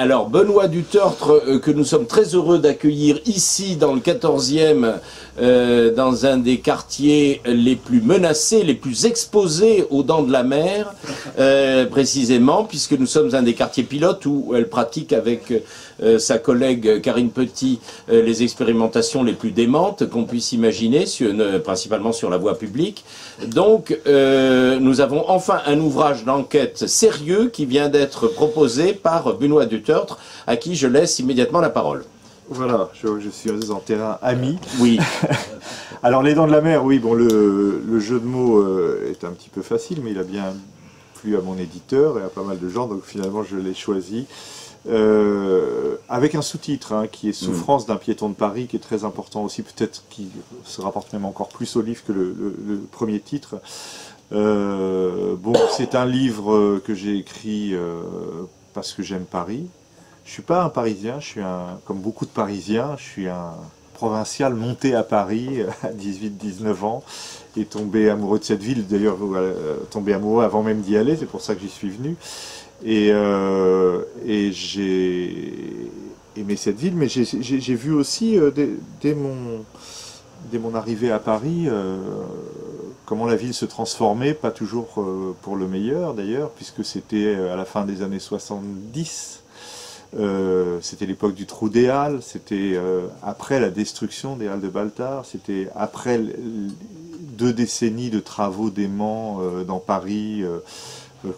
Alors, Benoît Dutertre, que nous sommes très heureux d'accueillir ici, dans le 14e, dans un des quartiers les plus menacés, les plus exposés aux dents de la mer, précisément, puisque nous sommes un des quartiers pilotes où elle pratique avec sa collègue Karine Petit les expérimentations les plus démentes qu'on puisse imaginer, principalement sur la voie publique. Donc, nous avons enfin un ouvrage d'enquête sérieux qui vient d'être proposé par Benoît Dutertre, à qui je laisse immédiatement la parole. Voilà, je suis en terrain ami. Oui. Alors, les dents de la mer, oui, bon, le jeu de mots est un petit peu facile, mais il a bien plu à mon éditeur et à pas mal de gens, donc finalement je l'ai choisi. Avec un sous-titre qui est Souffrance d'un piéton de Paris, qui est très important aussi, peut-être qui se rapporte même encore plus au livre que le premier titre. Bon, c'est un livre que j'ai écrit parce que j'aime Paris. Je suis pas un Parisien, je suis comme beaucoup de Parisiens, je suis un provincial monté à Paris à 18-19 ans et tombé amoureux de cette ville, d'ailleurs tombé amoureux avant même d'y aller, c'est pour ça que j'y suis venu. Et j'ai aimé cette ville, mais j'ai vu aussi, dès mon arrivée à Paris, comment la ville se transformait, pas toujours pour le meilleur d'ailleurs, puisque c'était à la fin des années 70, c'était l'époque du trou des Halles, c'était après la destruction des Halles de Baltard, c'était après 2 décennies de travaux déments dans Paris,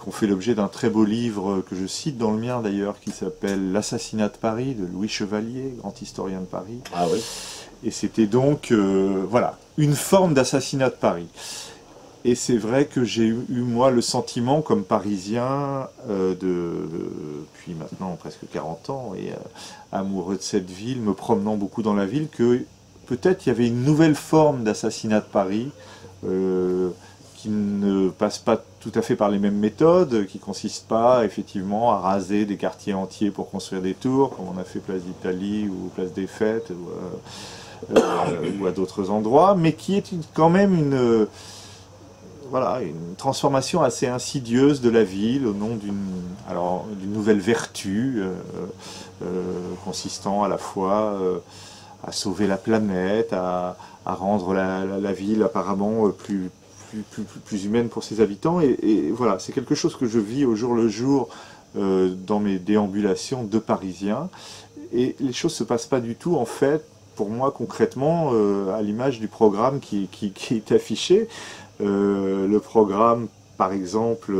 qu'on fait l'objet d'un très beau livre que je cite dans le mien d'ailleurs, qui s'appelle L'assassinat de Paris, de Louis Chevalier, grand historien de Paris. Ah oui. Et c'était donc, voilà, une forme d'assassinat de Paris. Et c'est vrai que j'ai eu, moi, le sentiment, comme Parisien, depuis maintenant presque 40 ans, et amoureux de cette ville, me promenant beaucoup dans la ville, que peut-être il y avait une nouvelle forme d'assassinat de Paris, qui ne passe pas tout à fait par les mêmes méthodes, qui ne consiste pas effectivement à raser des quartiers entiers pour construire des tours, comme on a fait Place d'Italie ou Place des Fêtes, ou à d'autres endroits, mais qui est quand même une transformation assez insidieuse de la ville au nom d'une nouvelle vertu, consistant à la fois à sauver la planète, à rendre la ville apparemment plus humaine pour ses habitants, et voilà, c'est quelque chose que je vis au jour le jour dans mes déambulations de Parisien, et les choses se passent pas du tout en fait, pour moi concrètement, à l'image du programme qui est affiché. Le programme, par exemple,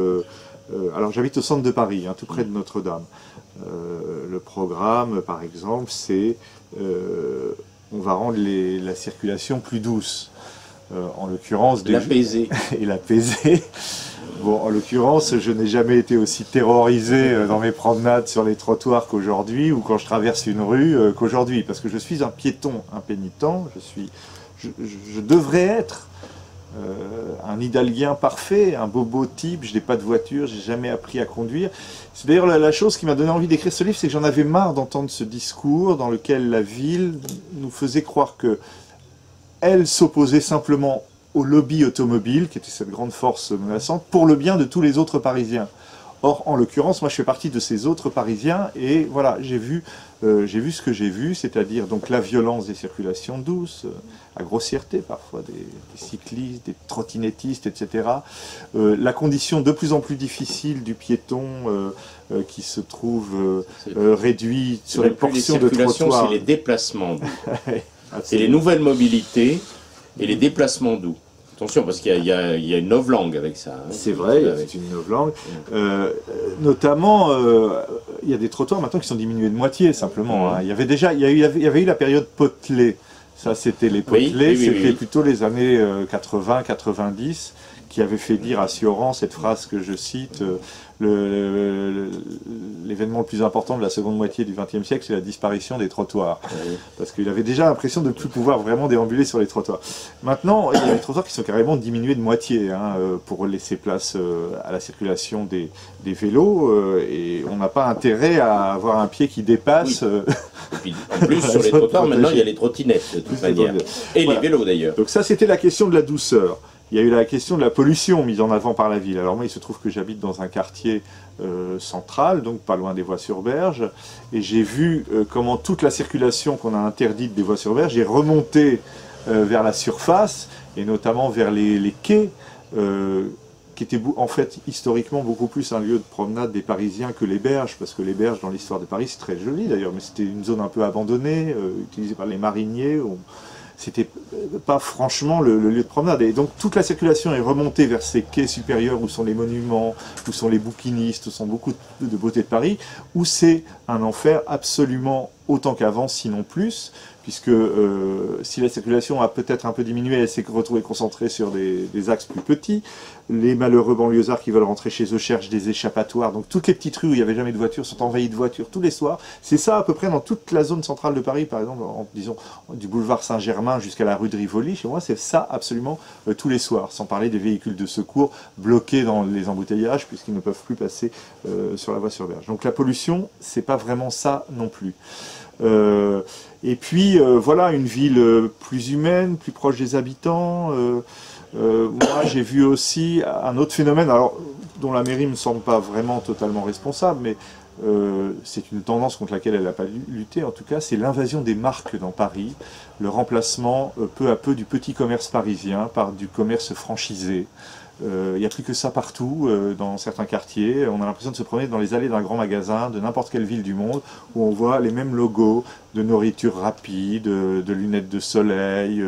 alors j'habite au centre de Paris, tout près de Notre-Dame. Le programme, par exemple, c'est on va rendre la circulation plus douce. En l'occurrence... L'apaiser. Et l'apaiser. Bon, en l'occurrence, je n'ai jamais été aussi terrorisé dans mes promenades sur les trottoirs qu'aujourd'hui, ou quand je traverse une rue qu'aujourd'hui, parce que je suis un piéton impénitent, je devrais être un hidalguien parfait, un bobo type, je n'ai pas de voiture, j'ai jamais appris à conduire. C'est d'ailleurs la chose qui m'a donné envie d'écrire ce livre, c'est que j'en avais marre d'entendre ce discours dans lequel la ville nous faisait croire que elle s'opposait simplement au lobby automobile, qui était cette grande force menaçante, pour le bien de tous les autres Parisiens. Or, en l'occurrence, moi je fais partie de ces autres Parisiens, et voilà, j'ai vu ce que j'ai vu, c'est-à-dire donc la violence des circulations douces, la grossièreté parfois des cyclistes, des trottinettistes, etc. La condition de plus en plus difficile du piéton qui se trouve réduit sur les portions de trottoir. C'est les déplacements. C'est les nouvelles mobilités et les déplacements doux. Attention, parce qu'il y a une novlangue avec ça. C'est vrai, c'est une novlangue. Notamment, il y a des trottoirs maintenant qui sont diminués de moitié, simplement. Il y avait eu la période Potelet. Ça, c'était les Potelets, c'était plutôt les années 80-90, qui avait fait dire à Sioran cette phrase que je cite, l'événement le plus important de la seconde moitié du XXe siècle, c'est la disparition des trottoirs. Oui. Parce qu'il avait déjà l'impression de ne plus pouvoir vraiment déambuler sur les trottoirs. Maintenant, il y a des trottoirs qui sont carrément diminués de moitié, pour laisser place à la circulation des vélos, et on n'a pas intérêt à avoir un pied qui dépasse. Oui. Et puis, en plus, sur les trottoirs, maintenant, il y a les trottinettes, de toute manière. Et voilà. Les vélos, d'ailleurs. Donc ça, c'était la question de la douceur. il y a eu la question de la pollution mise en avant par la ville. Alors moi, il se trouve que j'habite dans un quartier central, donc pas loin des voies sur berge, et j'ai vu comment toute la circulation qu'on a interdite des voies sur berge est remontée vers la surface, et notamment vers les quais, qui était en fait historiquement beaucoup plus un lieu de promenade des Parisiens que les berges, parce que les berges dans l'histoire de Paris c'est très joli d'ailleurs, mais c'était une zone un peu abandonnée, utilisée par les mariniers. C'était pas franchement le lieu de promenade. Et donc toute la circulation est remontée vers ces quais supérieurs où sont les monuments, où sont les bouquinistes, où sont beaucoup de beautés de Paris, où c'est un enfer absolument autant qu'avant, sinon plus, puisque si la circulation a peut-être un peu diminué, elle s'est retrouvée concentrée sur des axes plus petits. Les malheureux banlieusards qui veulent rentrer chez eux cherchent des échappatoires. Donc toutes les petites rues où il n'y avait jamais de voitures sont envahies de voitures tous les soirs. C'est ça à peu près dans toute la zone centrale de Paris, par exemple, disons du boulevard Saint-Germain jusqu'à la rue de Rivoli. Chez moi, c'est ça absolument tous les soirs, sans parler des véhicules de secours bloqués dans les embouteillages puisqu'ils ne peuvent plus passer sur la voie sur berge. Donc la pollution, c'est pas vraiment ça non plus. Et puis voilà, une ville plus humaine, plus proche des habitants. Moi j'ai vu aussi un autre phénomène, alors, dont la mairie ne me semble pas vraiment totalement responsable, mais c'est une tendance contre laquelle elle n'a pas lutté, en tout cas, c'est l'invasion des marques dans Paris, le remplacement peu à peu du petit commerce parisien par du commerce franchisé. Il n'y a plus que ça partout, dans certains quartiers. On a l'impression de se promener dans les allées d'un grand magasin, de n'importe quelle ville du monde, où on voit les mêmes logos de nourriture rapide, de lunettes de soleil,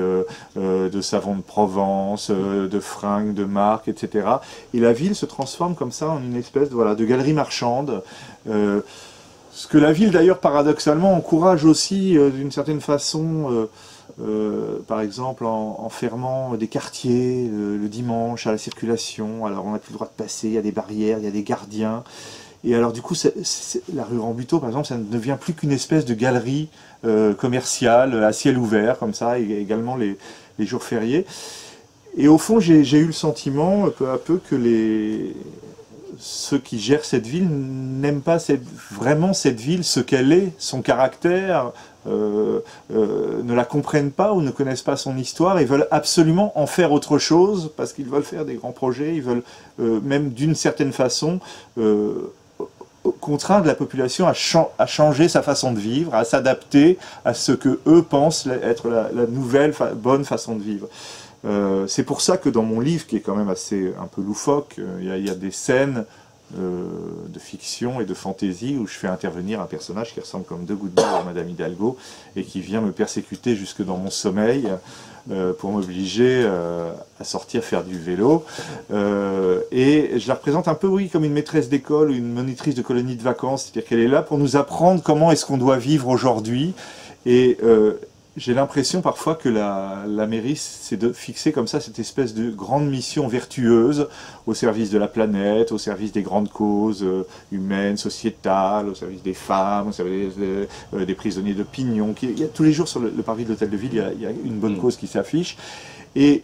de savon de Provence, de fringues, de marques, etc. Et la ville se transforme comme ça en une espèce de galerie marchande. Ce que la ville, d'ailleurs, paradoxalement, encourage aussi, d'une certaine façon... par exemple en fermant des quartiers le dimanche à la circulation, alors on n'a plus le droit de passer, il y a des barrières, il y a des gardiens, et alors du coup la rue Rambuteau par exemple, ça ne devient plus qu'une espèce de galerie commerciale à ciel ouvert comme ça, et également les jours fériés. Et au fond j'ai eu le sentiment peu à peu que ceux qui gèrent cette ville n'aiment pas vraiment cette ville, ce qu'elle est, son caractère, ne la comprennent pas ou ne connaissent pas son histoire et veulent absolument en faire autre chose parce qu'ils veulent faire des grands projets, ils veulent même d'une certaine façon contraindre la population à changer sa façon de vivre, à s'adapter à ce que eux pensent être la nouvelle bonne façon de vivre. C'est pour ça que dans mon livre, qui est quand même assez un peu loufoque, il y a des scènes de fiction et de fantaisie où je fais intervenir un personnage qui ressemble comme deux gouttes d'eau à Madame Hidalgo et qui vient me persécuter jusque dans mon sommeil pour m'obliger à sortir faire du vélo. Et je la représente un peu, oui, comme une maîtresse d'école ou une monitrice de colonie de vacances, c'est-à-dire qu'elle est là pour nous apprendre comment est-ce qu'on doit vivre aujourd'hui. Et j'ai l'impression parfois que la mairie s'est fixée comme ça cette espèce de grande mission vertueuse au service de la planète, au service des grandes causes humaines, sociétales, au service des femmes, au service des prisonniers d'opinion. Il y a tous les jours sur le parvis de l'hôtel de ville, il y a une bonne cause qui s'affiche. Et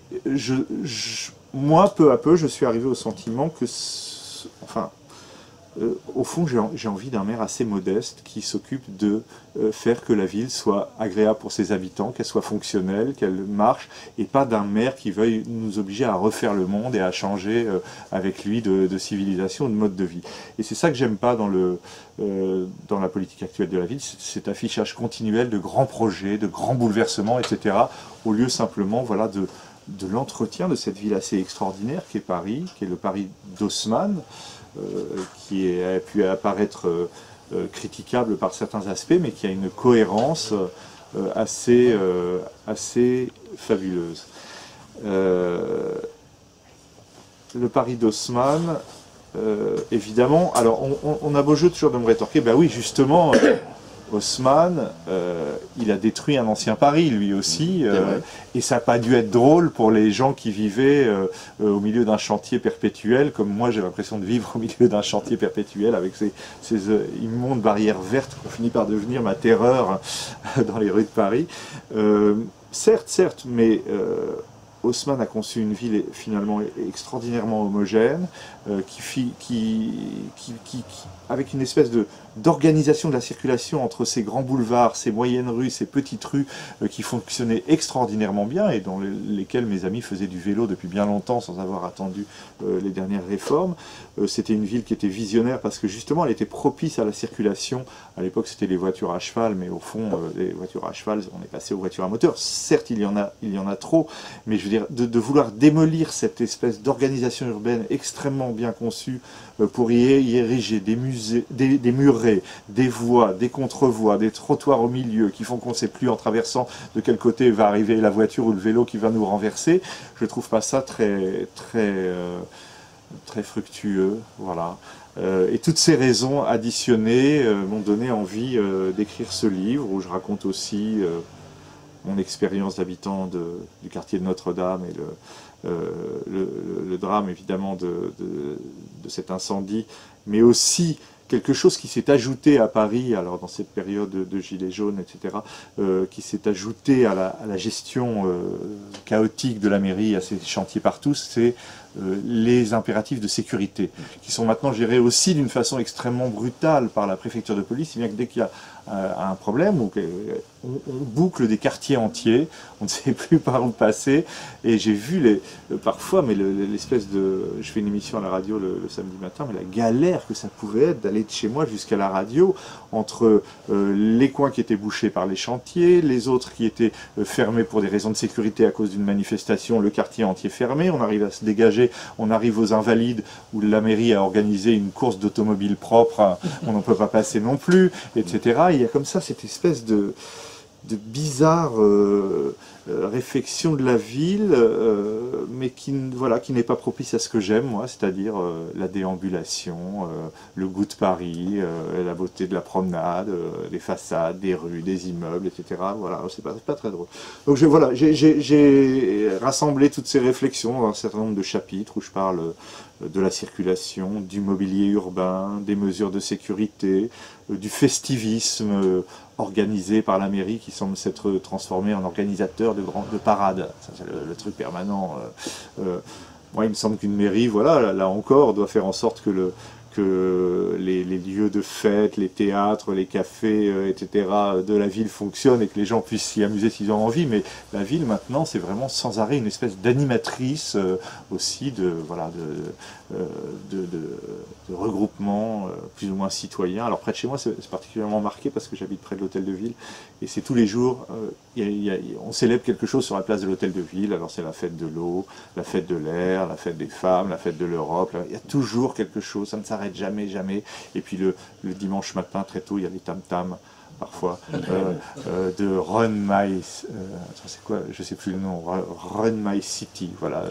moi, peu à peu, je suis arrivé au sentiment que, enfin, au fond, j'ai envie d'un maire assez modeste qui s'occupe de faire que la ville soit agréable pour ses habitants, qu'elle soit fonctionnelle, qu'elle marche, et pas d'un maire qui veuille nous obliger à refaire le monde et à changer avec lui de civilisation, de mode de vie. Et c'est ça que j'aime pas dans la politique actuelle de la ville, cet affichage continuel de grands projets, de grands bouleversements, etc., au lieu simplement, voilà, de l'entretien de cette ville assez extraordinaire qu'est Paris, qui est le Paris d'Haussmann, qui a pu apparaître critiquable par certains aspects, mais qui a une cohérence assez fabuleuse. Le Paris d'Haussmann, évidemment, alors on a beau jeu toujours de me rétorquer, ben oui, justement, Haussmann, il a détruit un ancien Paris, lui aussi, et ça n'a pas dû être drôle pour les gens qui vivaient au milieu d'un chantier perpétuel, comme moi j'ai l'impression de vivre au milieu d'un chantier perpétuel, avec ces immondes barrières vertes qui ont fini par devenir ma terreur dans les rues de Paris. Certes, mais Haussmann a conçu une ville finalement extraordinairement homogène, avec une espèce d'organisation de la circulation entre ces grands boulevards, ces moyennes rues, ces petites rues qui fonctionnaient extraordinairement bien et dans lesquelles mes amis faisaient du vélo depuis bien longtemps sans avoir attendu les dernières réformes. C'était une ville qui était visionnaire parce que justement elle était propice à la circulation. À l'époque c'était les voitures à cheval, mais au fond les voitures à cheval, on est passé aux voitures à moteur. Certes il y en a trop, mais je veux dire de vouloir démolir cette espèce d'organisation urbaine extrêmement bien conçue pour y ériger des musées, des murets, des voies, des contrevoies, des trottoirs au milieu qui font qu'on ne sait plus en traversant de quel côté va arriver la voiture ou le vélo qui va nous renverser. Je ne trouve pas ça très fructueux, voilà. Et toutes ces raisons additionnées m'ont donné envie d'écrire ce livre où je raconte aussi mon expérience d'habitant du quartier de Notre-Dame et le drame évidemment de cet incendie, mais aussi quelque chose qui s'est ajouté à Paris, alors dans cette période de Gilets jaunes, etc., qui s'est ajouté à la gestion chaotique de la mairie, à ces chantiers partout, c'est les impératifs de sécurité, qui sont maintenant gérés aussi d'une façon extrêmement brutale par la préfecture de police, si bien que dès qu'il y a un problème, on boucle des quartiers entiers, on ne sait plus par où passer, et j'ai vu parfois, mais l'espèce de... Je fais une émission à la radio le samedi matin, mais la galère que ça pouvait être d'aller de chez moi jusqu'à la radio, entre les coins qui étaient bouchés par les chantiers, les autres qui étaient fermés pour des raisons de sécurité à cause d'une manifestation, le quartier entier fermé, on arrive à se dégager, on arrive aux Invalides, où la mairie a organisé une course d'automobiles propre, on n'en peut pas passer non plus, etc. Et il y a comme ça cette espèce de bizarre réflexion de la ville, mais qui n'est pas propice à ce que j'aime, moi, c'est-à-dire la déambulation, le goût de Paris, la beauté de la promenade, des façades, des rues, des immeubles, etc. Voilà, c'est pas très drôle. Donc j'ai rassemblé toutes ces réflexions dans un certain nombre de chapitres où je parle de la circulation, du mobilier urbain, des mesures de sécurité, du festivisme organisé par la mairie qui semble s'être transformé en organisateur de parades. Ça, c'est le truc permanent. Moi, il me semble qu'une mairie, voilà, là encore, doit faire en sorte que les lieux de fête, les théâtres, les cafés, etc. de la ville fonctionnent et que les gens puissent s'y amuser s'ils ont envie. Mais la ville, maintenant, c'est vraiment sans arrêt une espèce d'animatrice aussi de regroupement plus ou moins citoyen. Alors près de chez moi, c'est particulièrement marqué parce que j'habite près de l'hôtel de ville et c'est tous les jours, on célèbre quelque chose sur la place de l'hôtel de ville. Alors c'est la fête de l'eau, la fête de l'air, la fête des femmes, la fête de l'Europe. Il y a toujours quelque chose, ça ne s'arrête jamais, jamais. Et puis le dimanche matin, très tôt, il y a les tam-tams parfois, de Run My, c'est quoi, je sais plus le nom, Run My City, voilà,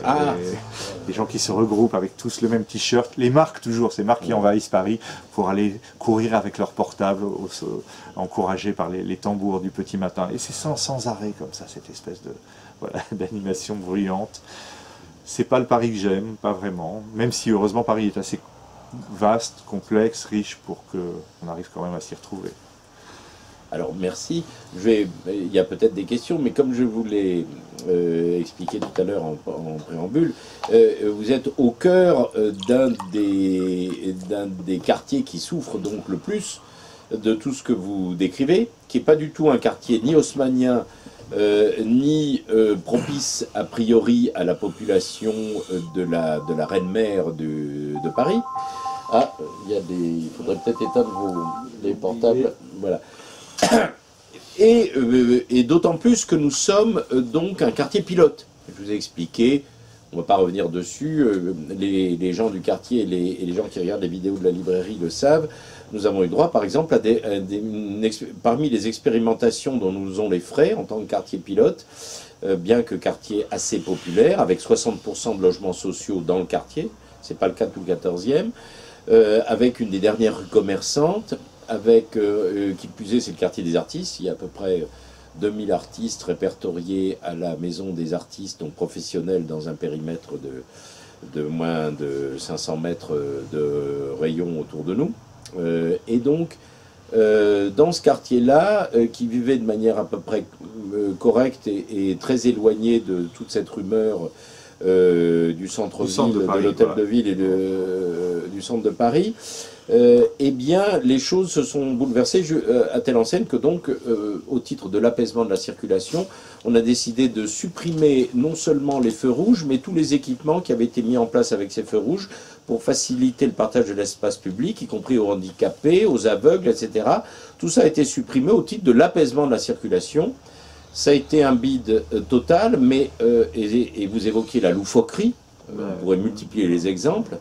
des gens qui se regroupent avec tous le même t-shirt, les marques toujours, ces marques qui envahissent Paris pour aller courir avec leur portable, encouragés par les tambours du petit matin, et c'est sans arrêt comme ça, cette espèce d'animation bruyante. C'est pas le Paris que j'aime, pas vraiment, même si heureusement Paris est assez vaste, complexe, riche pour qu'on arrive quand même à s'y retrouver. Alors merci. Il y a peut-être des questions, mais comme je vous l'ai expliqué tout à l'heure en préambule, vous êtes au cœur d'un des quartiers qui souffre donc le plus de tout ce que vous décrivez, qui n'est pas du tout un quartier ni haussmannien, ni propice a priori à la population de la reine-mère de Paris. Ah, il faudrait peut-être éteindre les portables. Voilà. Et d'autant plus que nous sommes donc un quartier pilote. Je vous ai expliqué, on ne va pas revenir dessus, les gens du quartier et les gens qui regardent les vidéos de la librairie le savent. Nous avons eu droit par exemple à parmi les expérimentations dont nous ont les frais en tant que quartier pilote, bien que quartier assez populaire, avec 60% de logements sociaux dans le quartier, c'est pas le cas de tout le 14e, avec une des dernières rues commerçantes, avec, qui plus est, c'est le quartier des artistes. Il y a à peu près 2000 artistes répertoriés à la maison des artistes, donc professionnels, dans un périmètre de moins de 500 mètres de rayon autour de nous. Et donc, dans ce quartier-là, qui vivait de manière à peu près correcte et très éloignée de toute cette rumeur du centre-ville, de l'hôtel de ville et du centre de Paris, eh bien, les choses se sont bouleversées à telle enseigne que donc, au titre de l'apaisement de la circulation, on a décidé de supprimer non seulement les feux rouges, mais tous les équipements qui avaient été mis en place avec ces feux rouges pour faciliter le partage de l'espace public, y compris aux handicapés, aux aveugles, etc. Tout ça a été supprimé au titre de l'apaisement de la circulation. Ça a été un bide total, mais, et vous évoquiez la loufoquerie, on pourrait multiplier les exemples,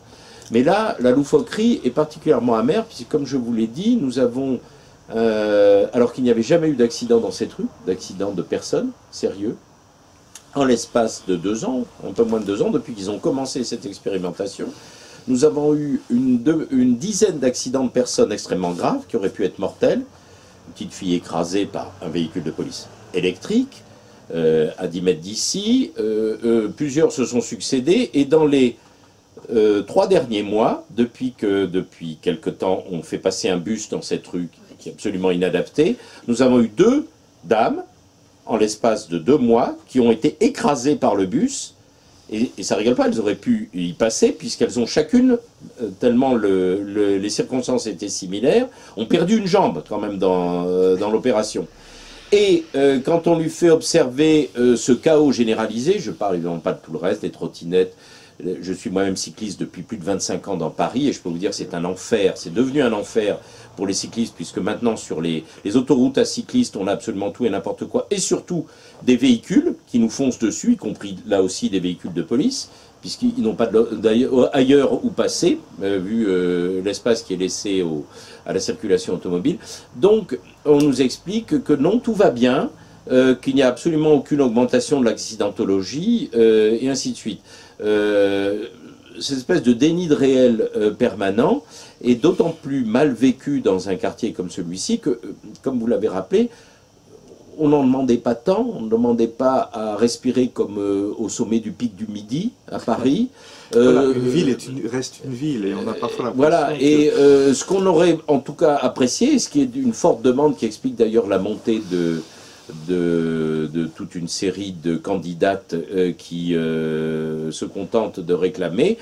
mais là, la loufoquerie est particulièrement amère, puisque comme je vous l'ai dit, nous avons, alors qu'il n'y avait jamais eu d'accident dans cette rue, d'accident de personnes sérieux, en l'espace de 2 ans, un peu moins de 2 ans, depuis qu'ils ont commencé cette expérimentation, nous avons eu une dizaine d'accidents de personnes extrêmement graves, qui auraient pu être mortels, une petite fille écrasée par un véhicule de police électrique, à 10 mètres d'ici, plusieurs se sont succédés, et dans les 3 derniers mois, depuis quelque temps, on fait passer un bus dans cette rue qui est absolument inadaptée, nous avons eu 2 dames, en l'espace de 2 mois, qui ont été écrasées par le bus, et ça rigole pas, elles auraient pu y passer, puisqu'elles ont chacune, tellement les circonstances étaient similaires, ont perdu une jambe quand même dans l'opération. Et quand on lui fait observer ce chaos généralisé, je parle évidemment pas de tout le reste, des trottinettes, je suis moi-même cycliste depuis plus de 25 ans dans Paris, et je peux vous dire que c'est un enfer, c'est devenu un enfer pour les cyclistes, puisque maintenant sur les autoroutes à cyclistes, on a absolument tout et n'importe quoi, et surtout des véhicules qui nous foncent dessus, y compris là aussi des véhicules de police, puisqu'ils n'ont pas ailleurs où passer, vu l'espace qui est laissé à la circulation automobile. Donc on nous explique que non, tout va bien, qu'il n'y a absolument aucune augmentation de l'accidentologie, et ainsi de suite. Cette espèce de déni de réel permanent est d'autant plus mal vécu dans un quartier comme celui-ci que, comme vous l'avez rappelé, on n'en demandait pas tant, on ne demandait pas à respirer comme au sommet du pic du Midi, à Paris. Voilà, une ville reste une ville, et on a parfois l'impression voilà, et ce qu'on aurait en tout cas apprécié, et ce qui est une forte demande qui explique d'ailleurs la montée de toute une série de candidates qui se contentent de réclamer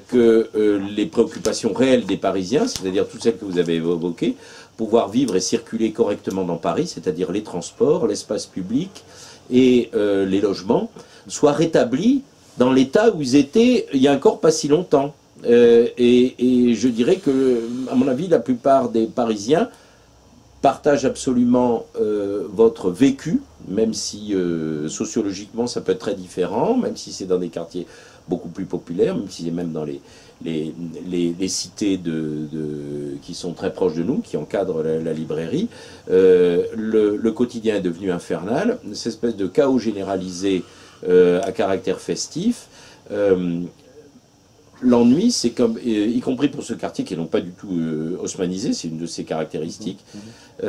que les préoccupations réelles des Parisiens, c'est-à-dire toutes celles que vous avez évoquées, pouvoir vivre et circuler correctement dans Paris, c'est-à-dire les transports, l'espace public et les logements, soient rétablis dans l'état où ils étaient il y a encore pas si longtemps. Et je dirais que, à mon avis, la plupart des Parisiens partagent absolument votre vécu, même si sociologiquement ça peut être très différent, même si c'est dans des quartiers beaucoup plus populaires, même si c'est même dans les cités qui sont très proches de nous, qui encadrent la librairie. Le quotidien est devenu infernal, cette espèce de chaos généralisé à caractère festif. L'ennui, c'est comme, y compris pour ce quartier qui n'est pas du tout haussmanisé, c'est une de ses caractéristiques, est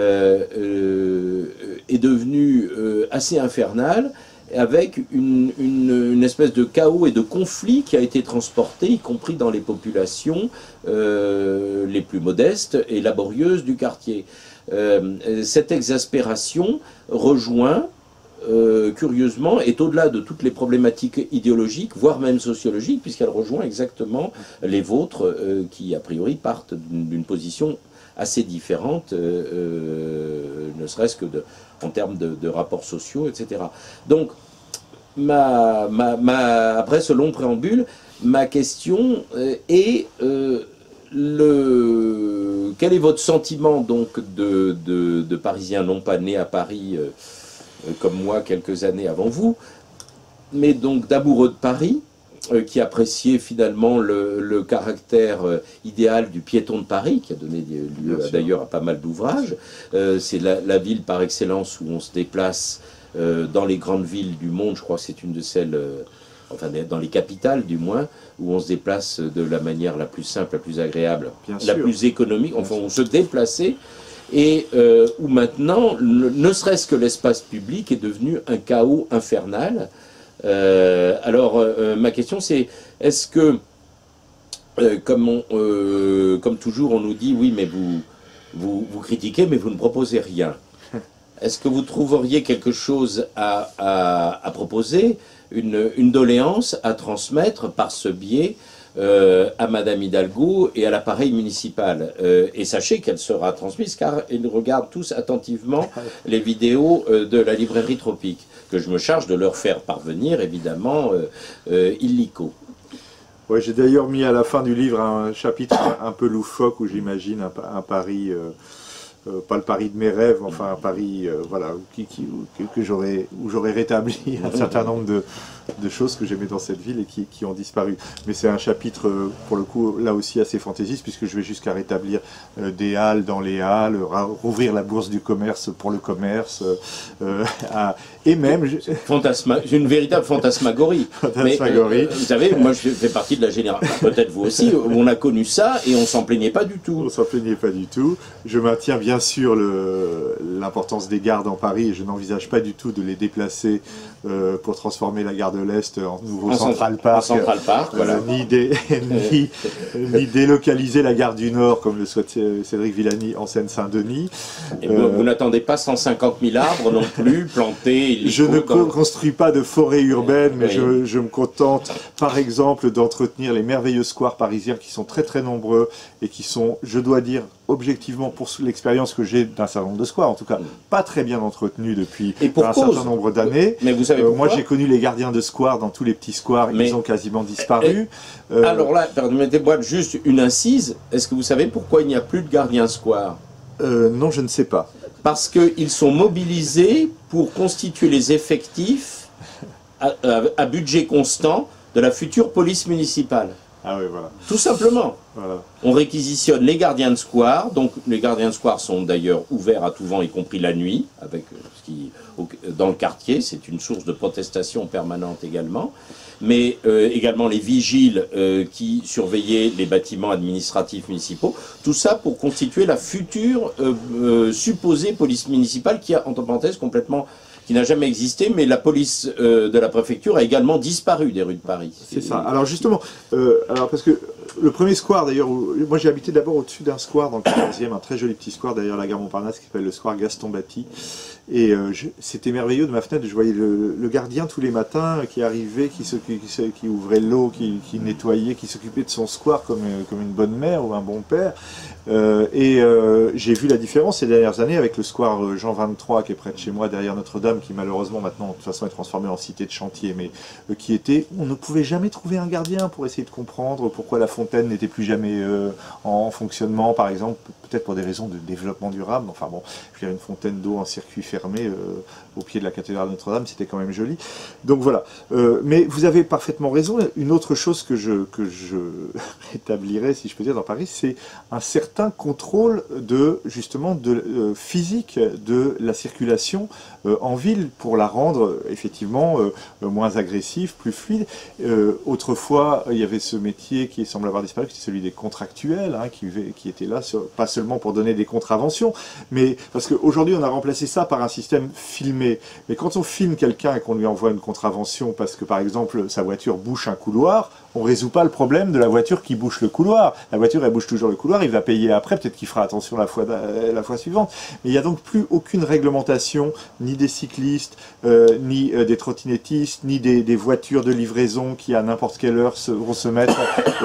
devenu assez infernal, avec une espèce de chaos et de conflit qui a été transporté, y compris dans les populations les plus modestes et laborieuses du quartier. Cette exaspération rejoint, curieusement, est au-delà de toutes les problématiques idéologiques, voire même sociologiques, puisqu'elle rejoint exactement les vôtres qui, a priori, partent d'une position assez différente, ne serait-ce que en termes de rapports sociaux, etc. Donc, après ce long préambule, ma question est quel est votre sentiment donc de Parisien, non pas né à Paris comme moi quelques années avant vous, mais donc d'amoureux de Paris, qui appréciait finalement le caractère idéal du piéton de Paris, qui a donné lieu d'ailleurs à pas mal d'ouvrages. C'est la ville par excellence où on se déplace dans les grandes villes du monde. Je crois que c'est une de celles, enfin dans les capitales du moins, où on se déplace de la manière la plus simple, la plus agréable, la plus économique. Enfin, on se déplaçait. Et où maintenant, ne serait-ce que l'espace public est devenu un chaos infernal. Alors, ma question c'est, est-ce que, comme toujours on nous dit, oui, mais Vous critiquez, mais vous ne proposez rien. Est-ce que vous trouveriez quelque chose à proposer, une doléance à transmettre par ce biais à Madame Hidalgo et à l'appareil municipal? Et sachez qu'elle sera transmise, car ils regardent tous attentivement les vidéos de la librairie Tropique, que je me charge de leur faire parvenir, évidemment, illico. Ouais, j'ai d'ailleurs mis à la fin du livre un chapitre un peu loufoque où j'imagine un Paris, pas le Paris de mes rêves, enfin un Paris voilà, où j'aurais rétabli un certain nombre de choses que j'aimais dans cette ville et qui ont disparu. Mais c'est un chapitre, pour le coup, là aussi assez fantaisiste, puisque je vais jusqu'à rétablir des halles dans les halles, rouvrir la bourse du commerce pour le commerce, et même... Une véritable fantasmagorie. Fantasmagorie. Mais, vous savez, moi je fais partie de la génération, peut-être vous aussi, où on a connu ça et on s'en plaignait pas du tout. On s'en plaignait pas du tout. Je maintiens bien sûr l'importance des gares dans Paris et je n'envisage pas du tout de les déplacer pour transformer la gare de l'Est en nouveau Central Park, voilà. ni délocaliser la gare du Nord comme le souhaite Cédric Villani en Seine-Saint-Denis. Et vous n'attendez pas 150 000 arbres non plus plantés. Je ne construis pas de forêt urbaine, mais oui. je me contente par exemple d'entretenir les merveilleux squares parisiens qui sont très très nombreux et qui sont, je dois dire, objectivement, pour l'expérience que j'ai d'un certain nombre de squares, en tout cas, pas très bien entretenus depuis un certain nombre d'années. Mais vous savez moi, j'ai connu les gardiens de squares dans tous les petits squares, ils ont quasiment disparu. Alors là, permettez-moi juste une incise. Est-ce que vous savez pourquoi il n'y a plus de gardiens squares? Non, je ne sais pas. Parce qu'ils sont mobilisés pour constituer les effectifs à budget constant de la future police municipale. Ah oui, voilà. Tout simplement. Voilà. On réquisitionne les gardiens de square, donc les gardiens de square sont d'ailleurs ouverts à tout vent, y compris la nuit, avec dans le quartier, c'est une source de protestation permanente également, mais également les vigiles qui surveillaient les bâtiments administratifs municipaux, tout ça pour constituer la future supposée police municipale qui a, entre parenthèses, qui n'a jamais existé, mais la police de la préfecture a également disparu des rues de Paris. C'est ça. Alors justement, parce que le premier square d'ailleurs, moi j'ai habité d'abord au-dessus d'un square dans le 14e, un très joli petit square derrière la gare Montparnasse qui s'appelle le square Gaston Batti. Et c'était merveilleux de ma fenêtre, je voyais le gardien tous les matins qui arrivait, qui ouvrait l'eau, qui nettoyait, qui s'occupait de son square comme une bonne mère ou un bon père. J'ai vu la différence ces dernières années avec le square Jean 23 qui est près de chez moi, derrière Notre-Dame, qui malheureusement maintenant de toute façon est transformé en cité de chantier, mais on ne pouvait jamais trouver un gardien pour essayer de comprendre pourquoi la fontaine n'était plus jamais en fonctionnement, par exemple, peut-être pour des raisons de développement durable. Enfin bon, je veux dire, une fontaine d'eau en circuit fermé au pied de la cathédrale de Notre-Dame, c'était quand même joli. Donc voilà. Mais vous avez parfaitement raison. Une autre chose que je rétablirais, si je peux dire, dans Paris, c'est un certain contrôle justement physique de la circulation en ville pour la rendre effectivement moins agressive, plus fluide. Autrefois, il y avait ce métier qui semble avoir disparu, qui était celui des contractuels, hein, qui était là, pas seulement pour donner des contraventions, mais parce qu'aujourd'hui on a remplacé ça par un système filmé. Mais quand on filme quelqu'un et qu'on lui envoie une contravention parce que par exemple sa voiture bouche un couloir, on ne résout pas le problème de la voiture qui bouche le couloir. La voiture, elle bouche toujours le couloir, il va payer après, peut-être qu'il fera attention la fois suivante. Mais il n'y a donc plus aucune réglementation, ni des cyclistes, ni des trottinettistes, ni des voitures de livraison qui à n'importe quelle heure vont se mettre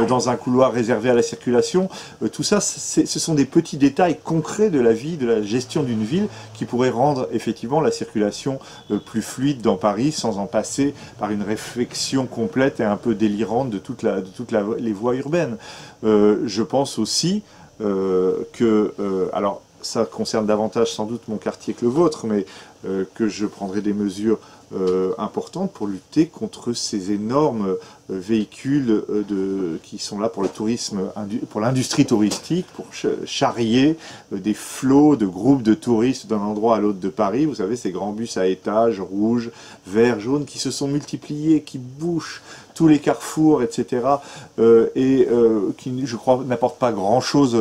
dans un couloir réservé à la circulation. Tout ça, ce sont des petits détails concrets de la vie, de la gestion d'une ville qui pourraient rendre effectivement la circulation plus fluide dans Paris sans en passer par une réflexion complète et un peu délirante de toutes les voies urbaines. Je pense aussi alors ça concerne davantage sans doute mon quartier que le vôtre, mais que je prendrai des mesures importantes pour lutter contre ces énormes véhicules qui sont là pour le tourisme, pour l'industrie touristique, pour charrier des flots de groupes de touristes d'un endroit à l'autre de Paris. Vous savez, ces grands bus à étages rouges, verts, jaunes, qui se sont multipliés, qui bouchent tous les carrefours, etc. Qui, je crois, n'apportent pas grand-chose,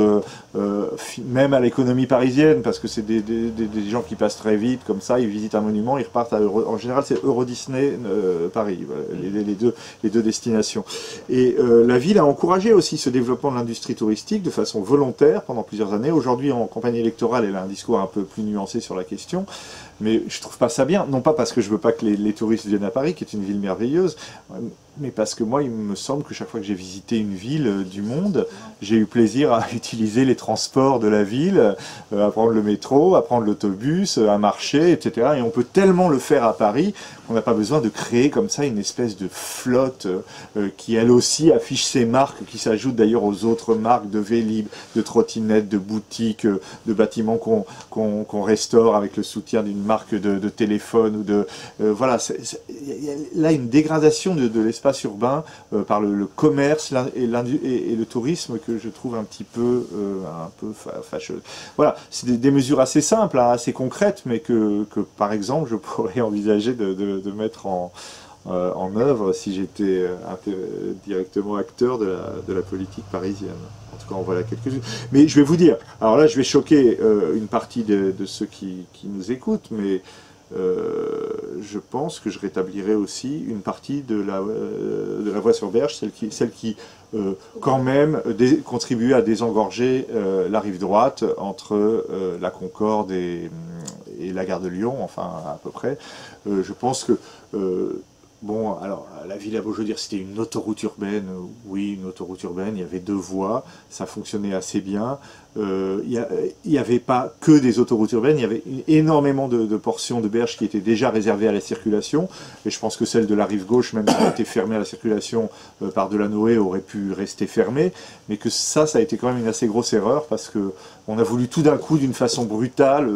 même à l'économie parisienne, parce que c'est des gens qui passent très vite, comme ça, ça, ils visitent un monument, ils repartent à en général c'est Euro Disney Paris, voilà, les deux destinations. Et la ville a encouragé aussi ce développement de l'industrie touristique de façon volontaire pendant plusieurs années. Aujourd'hui, en campagne électorale, elle a un discours un peu plus nuancé sur la question, mais je trouve pas ça bien, non pas parce que je veux pas que les touristes viennent à Paris, qui est une ville merveilleuse, mais parce que moi, il me semble que chaque fois que j'ai visité une ville du monde, j'ai eu plaisir à utiliser les transports de la ville, à prendre le métro, à prendre l'autobus, à marcher, etc. Et on peut tellement le faire à Paris qu'on n'a pas besoin de créer comme ça une espèce de flotte qui elle aussi affiche ses marques, qui s'ajoute d'ailleurs aux autres marques de Vélib, de trottinettes, de boutiques, de bâtiments qu'on restaure avec le soutien d'une marque de téléphone ou de voilà. Il y a là une dégradation de l'espace urbain par le commerce et le tourisme que je trouve un peu fâcheuse. Voilà, c'est des mesures assez simples, hein, assez concrètes, mais que par exemple je pourrais envisager de mettre en œuvre si j'étais directement acteur de la politique parisienne. En tout cas, en voilà quelques-unes. Mais je vais vous dire, alors là je vais choquer une partie de ceux qui nous écoutent, mais je pense que je rétablirai aussi une partie de la voie sur berge, celle qui quand même contribue à désengorger la rive droite entre la Concorde et la gare de Lyon, enfin à peu près. Je pense que bon, alors, la ville à Beau, je veux dire, c'était une autoroute urbaine. Oui, une autoroute urbaine, il y avait 2 voies, ça fonctionnait assez bien. Il n'y avait pas que des autoroutes urbaines, il y avait énormément de portions de berges qui étaient déjà réservées à la circulation. Et je pense que celle de la rive gauche, même si elle était fermée à la circulation par Delanoë, aurait pu rester fermée. Mais que ça a été quand même une assez grosse erreur, parce qu'on a voulu tout d'un coup, d'une façon brutale,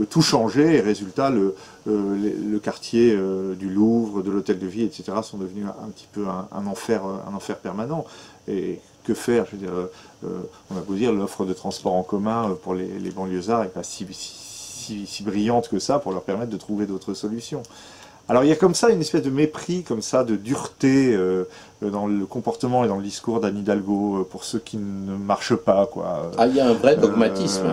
tout changer. Et résultat, le quartier du Louvre, de l'Hôtel de Ville, etc. sont devenus un petit peu un enfer permanent. Et que faire? Je veux dire, on a beau dire l'offre de transport en commun pour les banlieusards n'est pas si brillante que ça pour leur permettre de trouver d'autres solutions. Alors il y a comme ça une espèce de mépris, comme ça, de dureté dans le comportement et dans le discours d'Anne Hidalgo pour ceux qui ne marchent pas, quoi. Ah, il y a un vrai dogmatisme.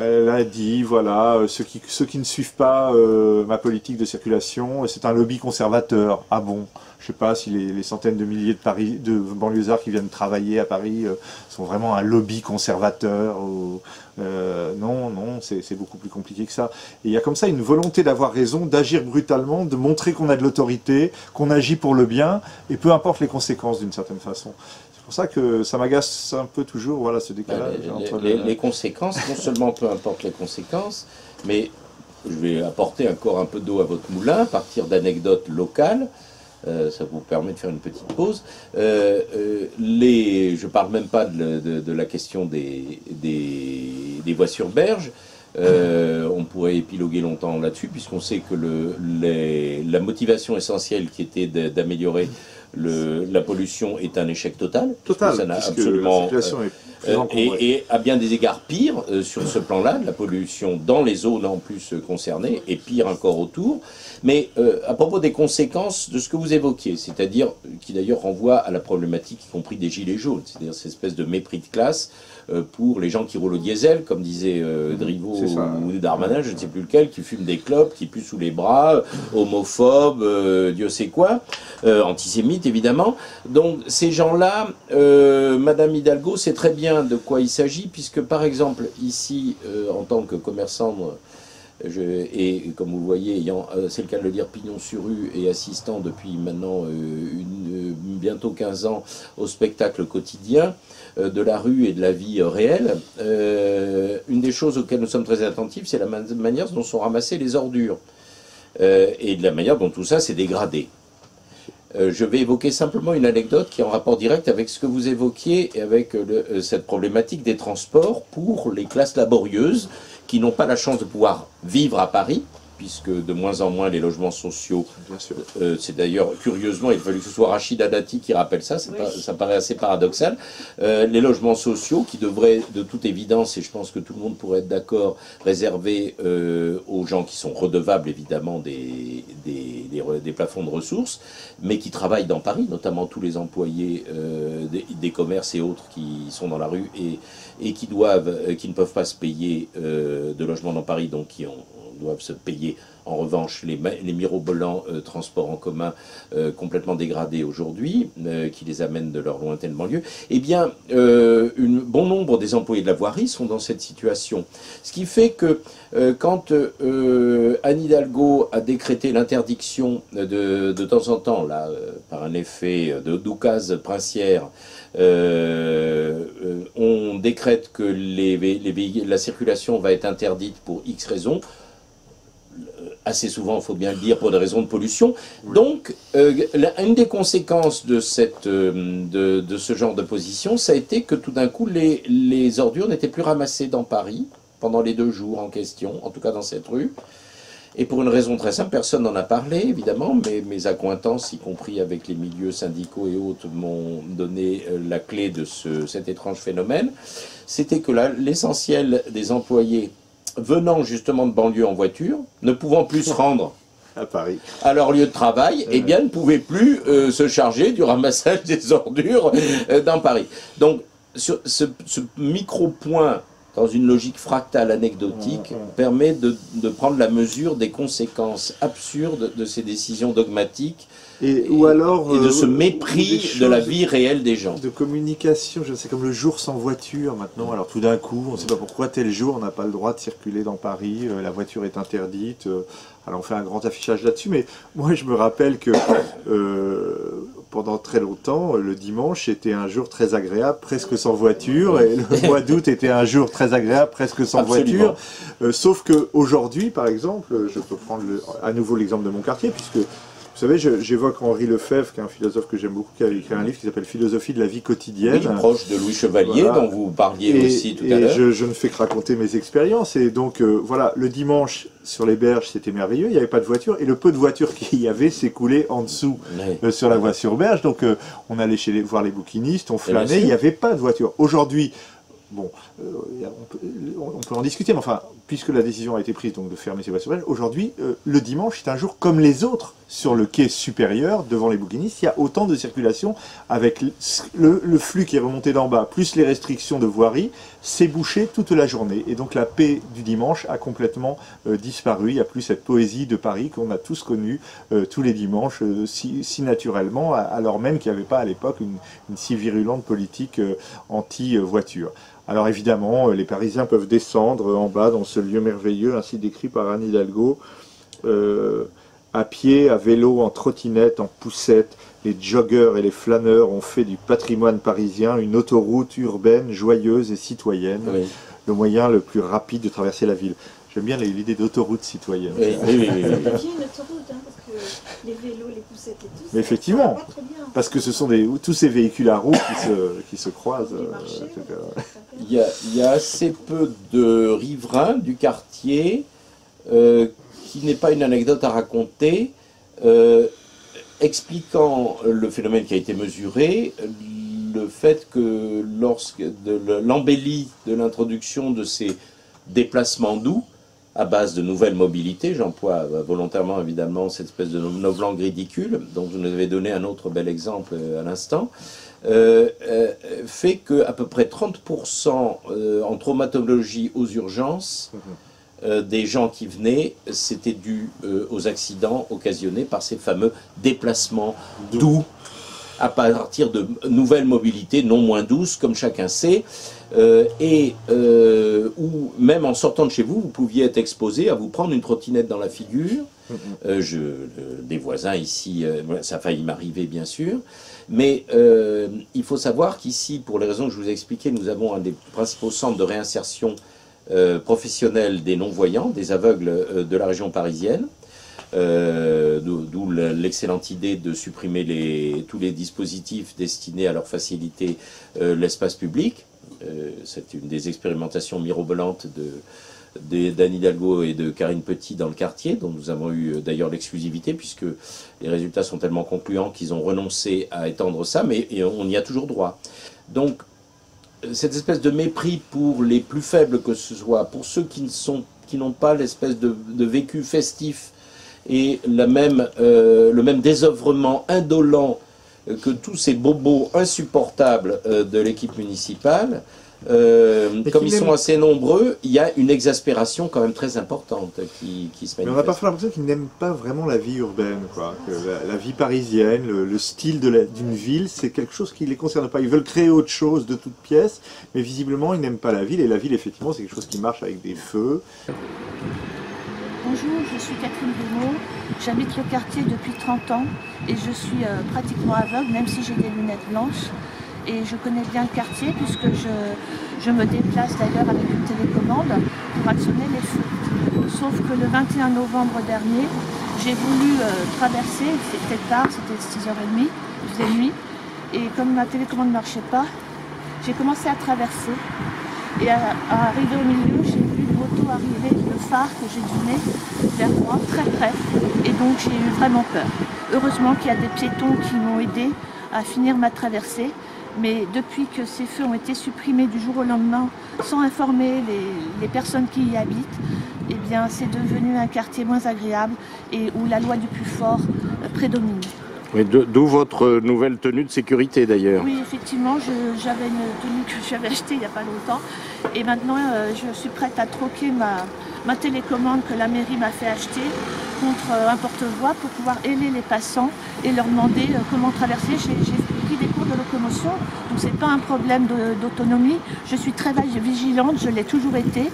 Elle a dit, voilà, ceux qui ne suivent pas ma politique de circulation, c'est un lobby conservateur. Ah bon? Je sais pas si les centaines de milliers de banlieusards qui viennent travailler à Paris sont vraiment un lobby conservateur. Non, c'est beaucoup plus compliqué que ça. Et il y a comme ça une volonté d'avoir raison, d'agir brutalement, de montrer qu'on a de l'autorité, qu'on agit pour le bien, et peu importe les conséquences d'une certaine façon. C'est pour ça que ça m'agace un peu toujours, voilà, ce décalage. Entre les conséquences, non seulement peu importe les conséquences, mais je vais apporter encore un peu d'eau à votre moulin, à partir d'anecdotes locales. Ça vous permet de faire une petite pause. Je ne parle même pas de la question des voies sur berge. On pourrait épiloguer longtemps là-dessus, puisqu'on sait que la motivation essentielle qui était d'améliorer la pollution est un échec total. Total, ça n'a absolument et à bien des égards pire sur ce plan-là, la pollution dans les zones en plus concernées, et pire encore autour. Mais à propos des conséquences de ce que vous évoquiez, c'est-à-dire, qui d'ailleurs renvoie à la problématique y compris des gilets jaunes, c'est-à-dire cette espèce de mépris de classe pour les gens qui roulent au diesel, comme disait Driveau ou Darmanin, je ne sais plus lequel, qui fument des clopes, qui puent sous les bras, homophobes, Dieu sait quoi, antisémites évidemment. Donc ces gens-là, Madame Hidalgo sait très bien de quoi il s'agit, puisque par exemple ici, en tant que commerçant, et comme vous le voyez, ayant, c'est le cas de le dire, pignon sur rue et assistant depuis maintenant bientôt 15 ans au spectacle quotidien de la rue et de la vie réelle, une des choses auxquelles nous sommes très attentifs, c'est la manière dont sont ramassées les ordures et de la manière dont tout ça s'est dégradé. Je vais évoquer simplement une anecdote qui est en rapport direct avec ce que vous évoquiez et avec cette problématique des transports pour les classes laborieuses qui n'ont pas la chance de pouvoir vivre à Paris, puisque de moins en moins les logements sociaux, c'est d'ailleurs curieusement, il a fallu que ce soit Rachida Dati qui rappelle ça, ça paraît assez paradoxal, les logements sociaux qui devraient de toute évidence, et je pense que tout le monde pourrait être d'accord, réservés aux gens qui sont redevables évidemment des plafonds de ressources, mais qui travaillent dans Paris, notamment tous les employés des commerces et autres qui sont dans la rue et qui ne peuvent pas se payer de logement dans Paris, donc qui doivent se payer employés. En revanche, les mirobolants transports en commun complètement dégradés aujourd'hui, qui les amènent de leur lointaine banlieue, eh bien, bon nombre des employés de la voirie sont dans cette situation. Ce qui fait que quand Anne Hidalgo a décrété l'interdiction de temps en temps, là, par un effet d'oukase princière, on décrète que la circulation va être interdite pour X raisons, assez souvent, il faut bien le dire, pour des raisons de pollution. Oui. Donc, une des conséquences de ce genre de position, ça a été que tout d'un coup, les ordures n'étaient plus ramassées dans Paris pendant les 2 jours en question, en tout cas dans cette rue. Et pour une raison très simple, personne n'en a parlé, évidemment, mais mes accointances, y compris avec les milieux syndicaux et autres, m'ont donné la clé de cet étrange phénomène. C'était que l'essentiel des employés venant justement de banlieue en voiture, ne pouvant plus se rendre à Paris, à leur lieu de travail, eh bien ne pouvaient plus se charger du ramassage des ordures dans Paris. Donc, ce micro-point, dans une logique fractale anecdotique, permet de prendre la mesure des conséquences absurdes de ces décisions dogmatiques et de ce mépris de la vie réelle des gens. De communication, c'est comme le jour sans voiture maintenant. Alors tout d'un coup, on ne sait pas pourquoi tel jour on n'a pas le droit de circuler dans Paris, la voiture est interdite. Alors on fait un grand affichage là-dessus, mais moi je me rappelle que pendant très longtemps, le dimanche était un jour très agréable, presque sans voiture, et le mois d'août était un jour très agréable, presque sans voiture. Sauf qu'aujourd'hui, par exemple, je peux prendre à nouveau l'exemple de mon quartier, puisque vous savez, j'évoque Henri Lefebvre, qui est un philosophe que j'aime beaucoup, qui a écrit un livre qui s'appelle Philosophie de la vie quotidienne. Oui, proche de Louis Chevalier, voilà, dont vous parliez aussi tout à l'heure. Je ne fais que raconter mes expériences. Et donc, voilà, le dimanche, sur les berges, c'était merveilleux. Il n'y avait pas de voiture. Et le peu de voitures qu'il y avait s'écoulait en dessous, sur la voie sur berge. Donc, on allait voir les bouquinistes, on flânait. Il n'y avait pas de voiture. Aujourd'hui, bon, on peut en discuter, mais enfin, puisque la décision a été prise donc de fermer ces voies sur berge, aujourd'hui, le dimanche est un jour comme les autres. Sur le quai supérieur, devant les bouquinistes, il y a autant de circulation avec le flux qui est remonté d'en bas, plus les restrictions de voirie, c'est bouché toute la journée. Et donc la paix du dimanche a complètement disparu. Il n'y a plus cette poésie de Paris qu'on a tous connue tous les dimanches, si naturellement, alors même qu'il n'y avait pas à l'époque une si virulente politique anti-voiture. Alors évidemment, les Parisiens peuvent descendre en bas dans ce lieu merveilleux, ainsi décrit par Anne Hidalgo, à pied, à vélo, en trottinette, en poussette, les joggeurs et les flâneurs ont fait du patrimoine parisien une autoroute urbaine, joyeuse et citoyenne, oui, le moyen le plus rapide de traverser la ville. J'aime bien l'idée d'autoroute citoyenne. Oui. Il y a une autoroute, hein, parce que les vélos, les poussettes et tout, mais effectivement, pas très bien, parce que ce sont tous ces véhicules à roues qui se croisent. Il y a assez peu de riverains du quartier qui n'est pas une anecdote à raconter, expliquant le phénomène qui a été mesuré, le fait que lorsque l'embellie de l'introduction de ces déplacements doux, à base de nouvelles mobilités, j'emploie volontairement évidemment cette espèce de novlangue ridicule, dont vous nous avez donné un autre bel exemple à l'instant, fait qu'à peu près 30% en traumatologie aux urgences, des gens qui venaient, c'était dû aux accidents occasionnés par ces fameux déplacements doux à partir de nouvelles mobilités non moins douces, comme chacun sait, où même en sortant de chez vous, vous pouviez être exposé à vous prendre une trottinette dans la figure. Des voisins ici, ça a failli m'arriver bien sûr, mais il faut savoir qu'ici, pour les raisons que je vous ai expliquées, nous avons un des principaux centres de réinsertion professionnels des non-voyants, des aveugles de la région parisienne, d'où l'excellente idée de supprimer tous les dispositifs destinés à leur faciliter l'espace public. C'est une des expérimentations mirobolantes d'Anne Hidalgo et de Karine Petit dans le quartier, dont nous avons eu d'ailleurs l'exclusivité, puisque les résultats sont tellement concluants qu'ils ont renoncé à étendre ça, mais on y a toujours droit. Donc, cette espèce de mépris pour les plus faibles que ce soit, pour ceux qui n'ont pas l'espèce de vécu festif et le même désœuvrement indolent que tous ces bobos insupportables de l'équipe municipale, comme ils sont assez nombreux, il y a une exaspération quand même très importante qui se manifeste. Mais on a parfois l'impression qu'ils n'aiment pas vraiment la vie urbaine, quoi. Que la vie parisienne, le style d'une ville, c'est quelque chose qui ne les concerne pas. Ils veulent créer autre chose de toute pièce, mais visiblement ils n'aiment pas la ville, et la ville effectivement c'est quelque chose qui marche avec des feux. Bonjour, je suis Catherine Bémont, j'habite le quartier depuis 30 ans et je suis pratiquement aveugle, même si j'ai des lunettes blanches. Et je connais bien le quartier puisque je me déplace d'ailleurs avec une télécommande pour actionner les feux. Sauf que le 21 novembre dernier, j'ai voulu traverser, c'était tard, c'était 6h30, il faisait nuit, et comme ma télécommande ne marchait pas, j'ai commencé à traverser. Et à arriver au milieu, j'ai vu une moto arriver, le phare que j'ai dû mettre vers moi, très près. Et donc j'ai eu vraiment peur. Heureusement qu'il y a des piétons qui m'ont aidé à finir ma traversée. Mais depuis que ces feux ont été supprimés du jour au lendemain, sans informer les personnes qui y habitent, eh bien c'est devenu un quartier moins agréable et où la loi du plus fort prédomine. D'où votre nouvelle tenue de sécurité d'ailleurs. Oui, effectivement, j'avais une tenue que j'avais achetée il n'y a pas longtemps. Et maintenant, je suis prête à troquer ma télécommande que la mairie m'a fait acheter contre un porte-voix pour pouvoir aider les passants et leur demander comment traverser. J'ai pris des cours de locomotion, donc ce n'est pas un problème d'autonomie. Je suis très vigilante, je l'ai toujours été.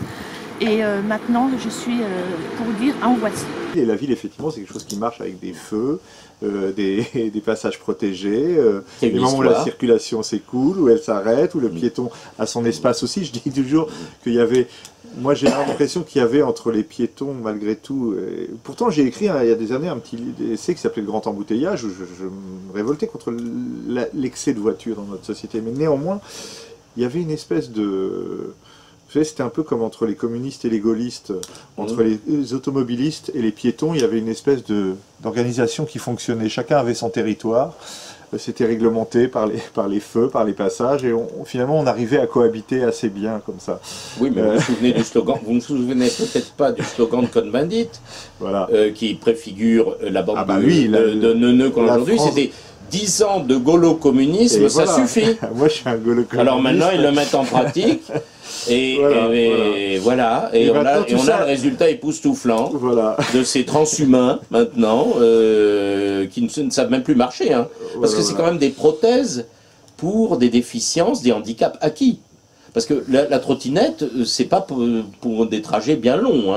Et maintenant, je suis, pour dire, en voici. Et la ville, effectivement, c'est quelque chose qui marche avec des feux, des passages protégés, les moments où la circulation s'écoule, où elle s'arrête, où le piéton a son espace aussi. Je dis toujours qu'il y avait... Moi, j'ai l'impression qu'il y avait entre les piétons, malgré tout... Pourtant, j'ai écrit, il y a des années, un petit essai qui s'appelait « Le grand embouteillage », où je me révoltais contre l'excès de voitures dans notre société. Mais néanmoins, il y avait une espèce de... C'était un peu comme entre les communistes et les gaullistes, entre les automobilistes et les piétons, il y avait une espèce d'organisation qui fonctionnait. Chacun avait son territoire, c'était réglementé par les feux, par les passages, et finalement on arrivait à cohabiter assez bien comme ça. Oui, mais vous vous souvenez du slogan, vous ne vous souvenez peut-être pas du slogan de Cohn-Bendit, voilà. Qui préfigure la bande de Neuneu qu'on a aujourd'hui, c'était 10 ans de gaulo-communisme, ça suffit. Moi je suis un gaulo-communiste. Alors maintenant ils le mettent en pratique. Et voilà, et on a le résultat époustouflant de ces transhumains maintenant qui ne savent même plus marcher, hein, parce que c'est quand même des prothèses pour des déficiences, des handicaps acquis. Parce que la trottinette, c'est pas pour des trajets bien longs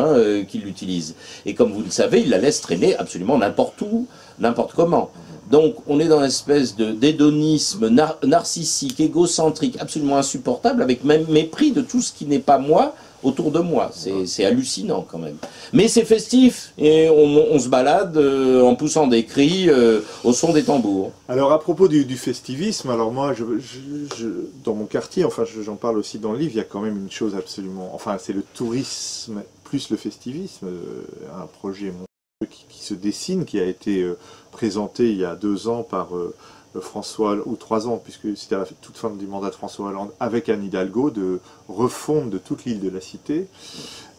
qu'ils l'utilisent. Et comme vous le savez, ils la laissent traîner absolument n'importe où, n'importe comment. Donc on est dans une espèce d'hédonisme narcissique, égocentrique, absolument insupportable, avec même mépris de tout ce qui n'est pas moi autour de moi. C'est hallucinant quand même. Mais c'est festif, et on se balade en poussant des cris au son des tambours. Alors à propos du festivisme, alors moi, dans mon quartier, enfin j'en parle aussi dans le livre, il y a quand même une chose absolument... Enfin c'est le tourisme plus le festivisme, un projet qui se dessine, qui a été présenté il y a 2 ans par François, ou 3 ans, puisque c'était à la toute fin du mandat de François Hollande, avec Anne Hidalgo, de refonte de toute l'île de la Cité,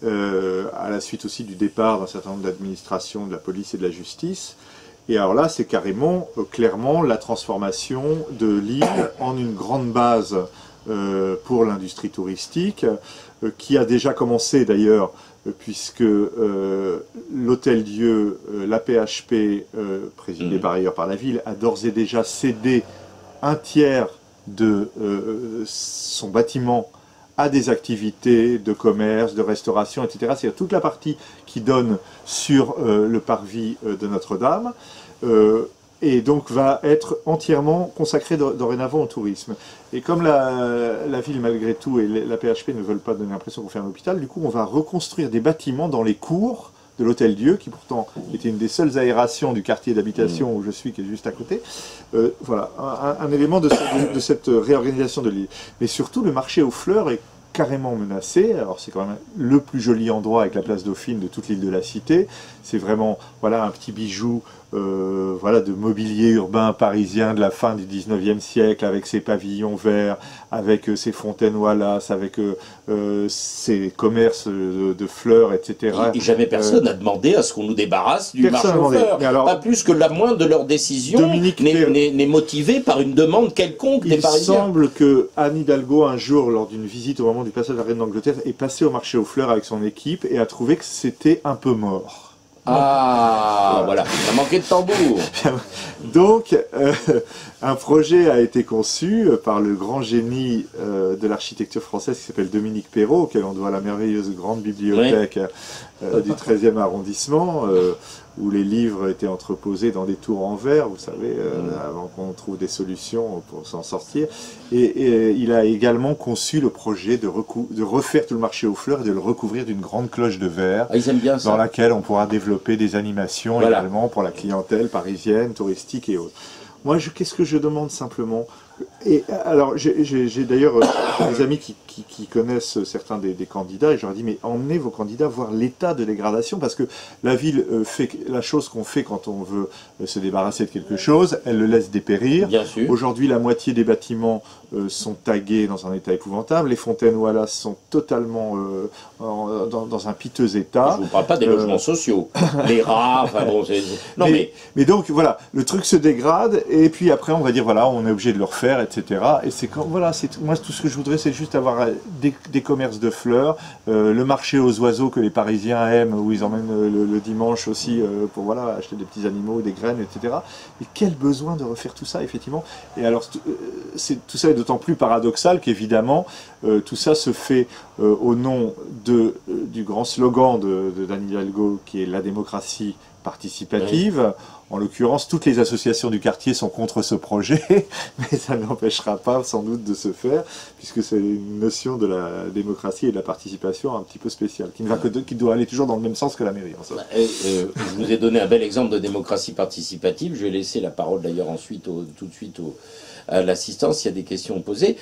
à la suite aussi du départ d'un certain nombre d'administrations, de la police et de la justice. Et alors là, c'est carrément, clairement, la transformation de l'île en une grande base pour l'industrie touristique, qui a déjà commencé d'ailleurs, puisque l'Hôtel-Dieu, l'AP-HP, présidé par ailleurs par la ville, a d'ores et déjà cédé 1/3 de son bâtiment à des activités de commerce, de restauration, etc. C'est-à-dire toute la partie qui donne sur le parvis de Notre-Dame, et donc va être entièrement consacrée dorénavant au tourisme. Et comme la ville, malgré tout, et la PHP ne veulent pas donner l'impression qu'on fait un hôpital, du coup on va reconstruire des bâtiments dans les cours de l'Hôtel-Dieu, qui pourtant était une des seules aérations du quartier d'habitation où je suis, qui est juste à côté. Voilà, un élément de cette réorganisation de l'île. Mais surtout, le marché aux fleurs est carrément menacé. Alors c'est quand même le plus joli endroit avec la place Dauphine de toute l'île de la Cité. C'est vraiment, voilà, un petit bijou voilà, de mobilier urbain parisien de la fin du 19e siècle, avec ses pavillons verts, avec ses fontaines Wallace, avec ses commerces de fleurs, etc. Et jamais personne n'a demandé à ce qu'on nous débarrasse du marché aux fleurs. Alors, pas plus que la moindre de leurs décisions n'est motivée par une demande quelconque des Parisiens. Il semble que Anne Hidalgo, un jour, lors d'une visite au moment du passage de la reine d'Angleterre, est passée au marché aux fleurs avec son équipe et a trouvé que c'était un peu mort. Ah, voilà, ça manquait de tambour. Donc, un projet a été conçu par le grand génie de l'architecture française qui s'appelle Dominique Perrault, auquel on doit la merveilleuse grande bibliothèque du 13e arrondissement, où les livres étaient entreposés dans des tours en verre, vous savez, avant qu'on trouve des solutions pour s'en sortir. Et il a également conçu le projet de refaire tout le marché aux fleurs et de le recouvrir d'une grande cloche de verre, ils aiment bien ça, dans laquelle on pourra développer des animations également pour la clientèle parisienne, touristique et autres. Moi, qu'est-ce que je demande simplement? Et alors, j'ai d'ailleurs des amis qui connaissent certains des candidats, et je leur dis, mais emmenez vos candidats voir l'état de dégradation, parce que la ville fait la chose qu'on fait quand on veut se débarrasser de quelque chose, elle le laisse dépérir. Aujourd'hui, la moitié des bâtiments sont tagués dans un état épouvantable, les fontaines Wallace sont totalement dans un piteux état. Je ne vous parle pas des logements sociaux, les rats, enfin bon, non mais donc voilà, le truc se dégrade, et puis après on va dire, voilà, on est obligé de le refaire, etc. Et c'est quand, voilà, moi tout ce que je voudrais, c'est juste avoir des commerces de fleurs, le marché aux oiseaux que les Parisiens aiment, où ils emmènent le dimanche aussi pour voilà, acheter des petits animaux, des graines, etc. Et quel besoin de refaire tout ça, effectivement. Et alors, tout ça est d'autant plus paradoxal qu'évidemment, tout ça se fait au nom du grand slogan d'Anne Hidalgo, qui est la démocratie participative. Oui. En l'occurrence, toutes les associations du quartier sont contre ce projet, mais ça n'empêchera pas sans doute de se faire, puisque c'est une notion de la démocratie et de la participation un petit peu spéciale, qui doit aller toujours dans le même sens que la mairie. En somme. Je vous ai donné un bel exemple de démocratie participative. Je vais laisser la parole d'ailleurs ensuite, tout de suite à l'assistance, s'il y a des questions posées.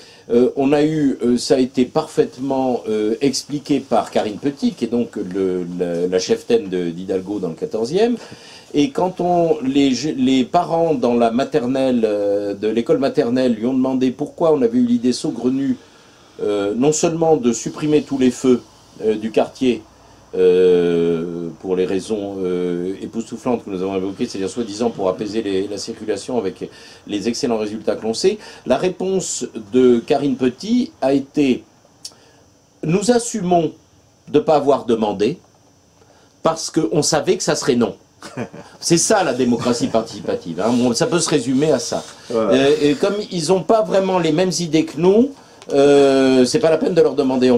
On a eu, ça a été parfaitement expliqué par Karine Petit, qui est donc la cheftaine d'Hidalgo dans le 14e. Et quand les parents dans la maternelle, de l'école maternelle, lui ont demandé pourquoi on avait eu l'idée saugrenue, non seulement de supprimer tous les feux du quartier, pour les raisons époustouflantes que nous avons évoquées, c'est-à-dire soi-disant pour apaiser la circulation avec les excellents résultats que l'on sait, la réponse de Karine Petit a été « Nous assumons de ne pas avoir demandé parce qu'on savait que ça serait non ». C'est ça la démocratie participative, hein. Bon, ça peut se résumer à ça. Et comme ils n'ont pas vraiment les mêmes idées que nous, c'est pas la peine de leur demander.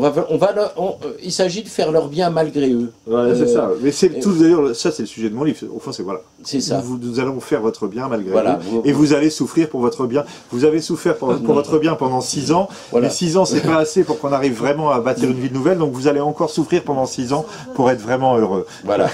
Il s'agit de faire leur bien malgré eux. C'est ça. Mais c'est tout d'ailleurs, ça c'est le sujet de mon livre. Au fond, c'est voilà. C'est ça. Nous allons faire votre bien malgré vous. Et vous allez souffrir pour votre bien. Vous avez souffert pour votre bien pendant 6 ans. Mais 6 ans, c'est pas assez pour qu'on arrive vraiment à bâtir une ville nouvelle. Donc vous allez encore souffrir pendant 6 ans pour être vraiment heureux. Voilà.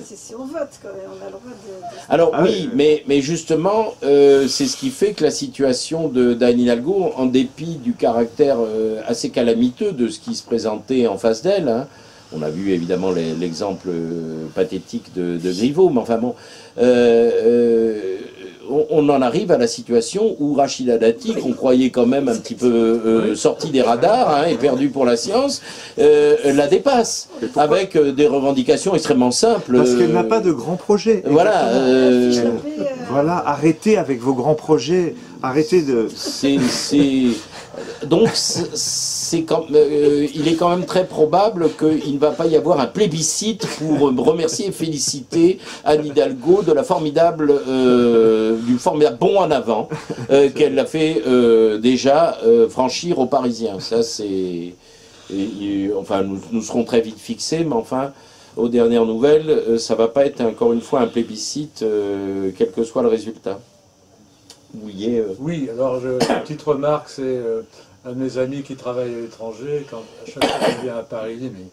Si on vote, quand même, on a le droit de... Alors oui, mais justement, c'est ce qui fait que la situation d'Anne Hidalgo, en dépit du caractère assez calamiteux de ce qui se présentait en face d'elle, hein, on a vu évidemment l'exemple pathétique de Griveaux, mais enfin bon, on en arrive à la situation où Rachida Dati, qu'on croyait quand même un petit peu sorti des radars, hein, et perdu pour la science, la dépasse, avec des revendications extrêmement simples. Parce qu'elle n'a pas de grands projets. Voilà. Voilà, arrêtez avec vos grands projets, arrêtez de... Donc, il est quand même très probable qu'il ne va pas y avoir un plébiscite pour remercier et féliciter Anne Hidalgo de la du formidable bond en avant qu'elle a fait déjà franchir aux Parisiens. Ça, c'est... Enfin, nous serons très vite fixés, mais enfin, aux dernières nouvelles, ça ne va pas être encore une fois un plébiscite, quel que soit le résultat. Oui, alors une petite remarque, c'est un de mes amis qui travaille à l'étranger, à chaque fois qu'il vient à Paris, il dit mais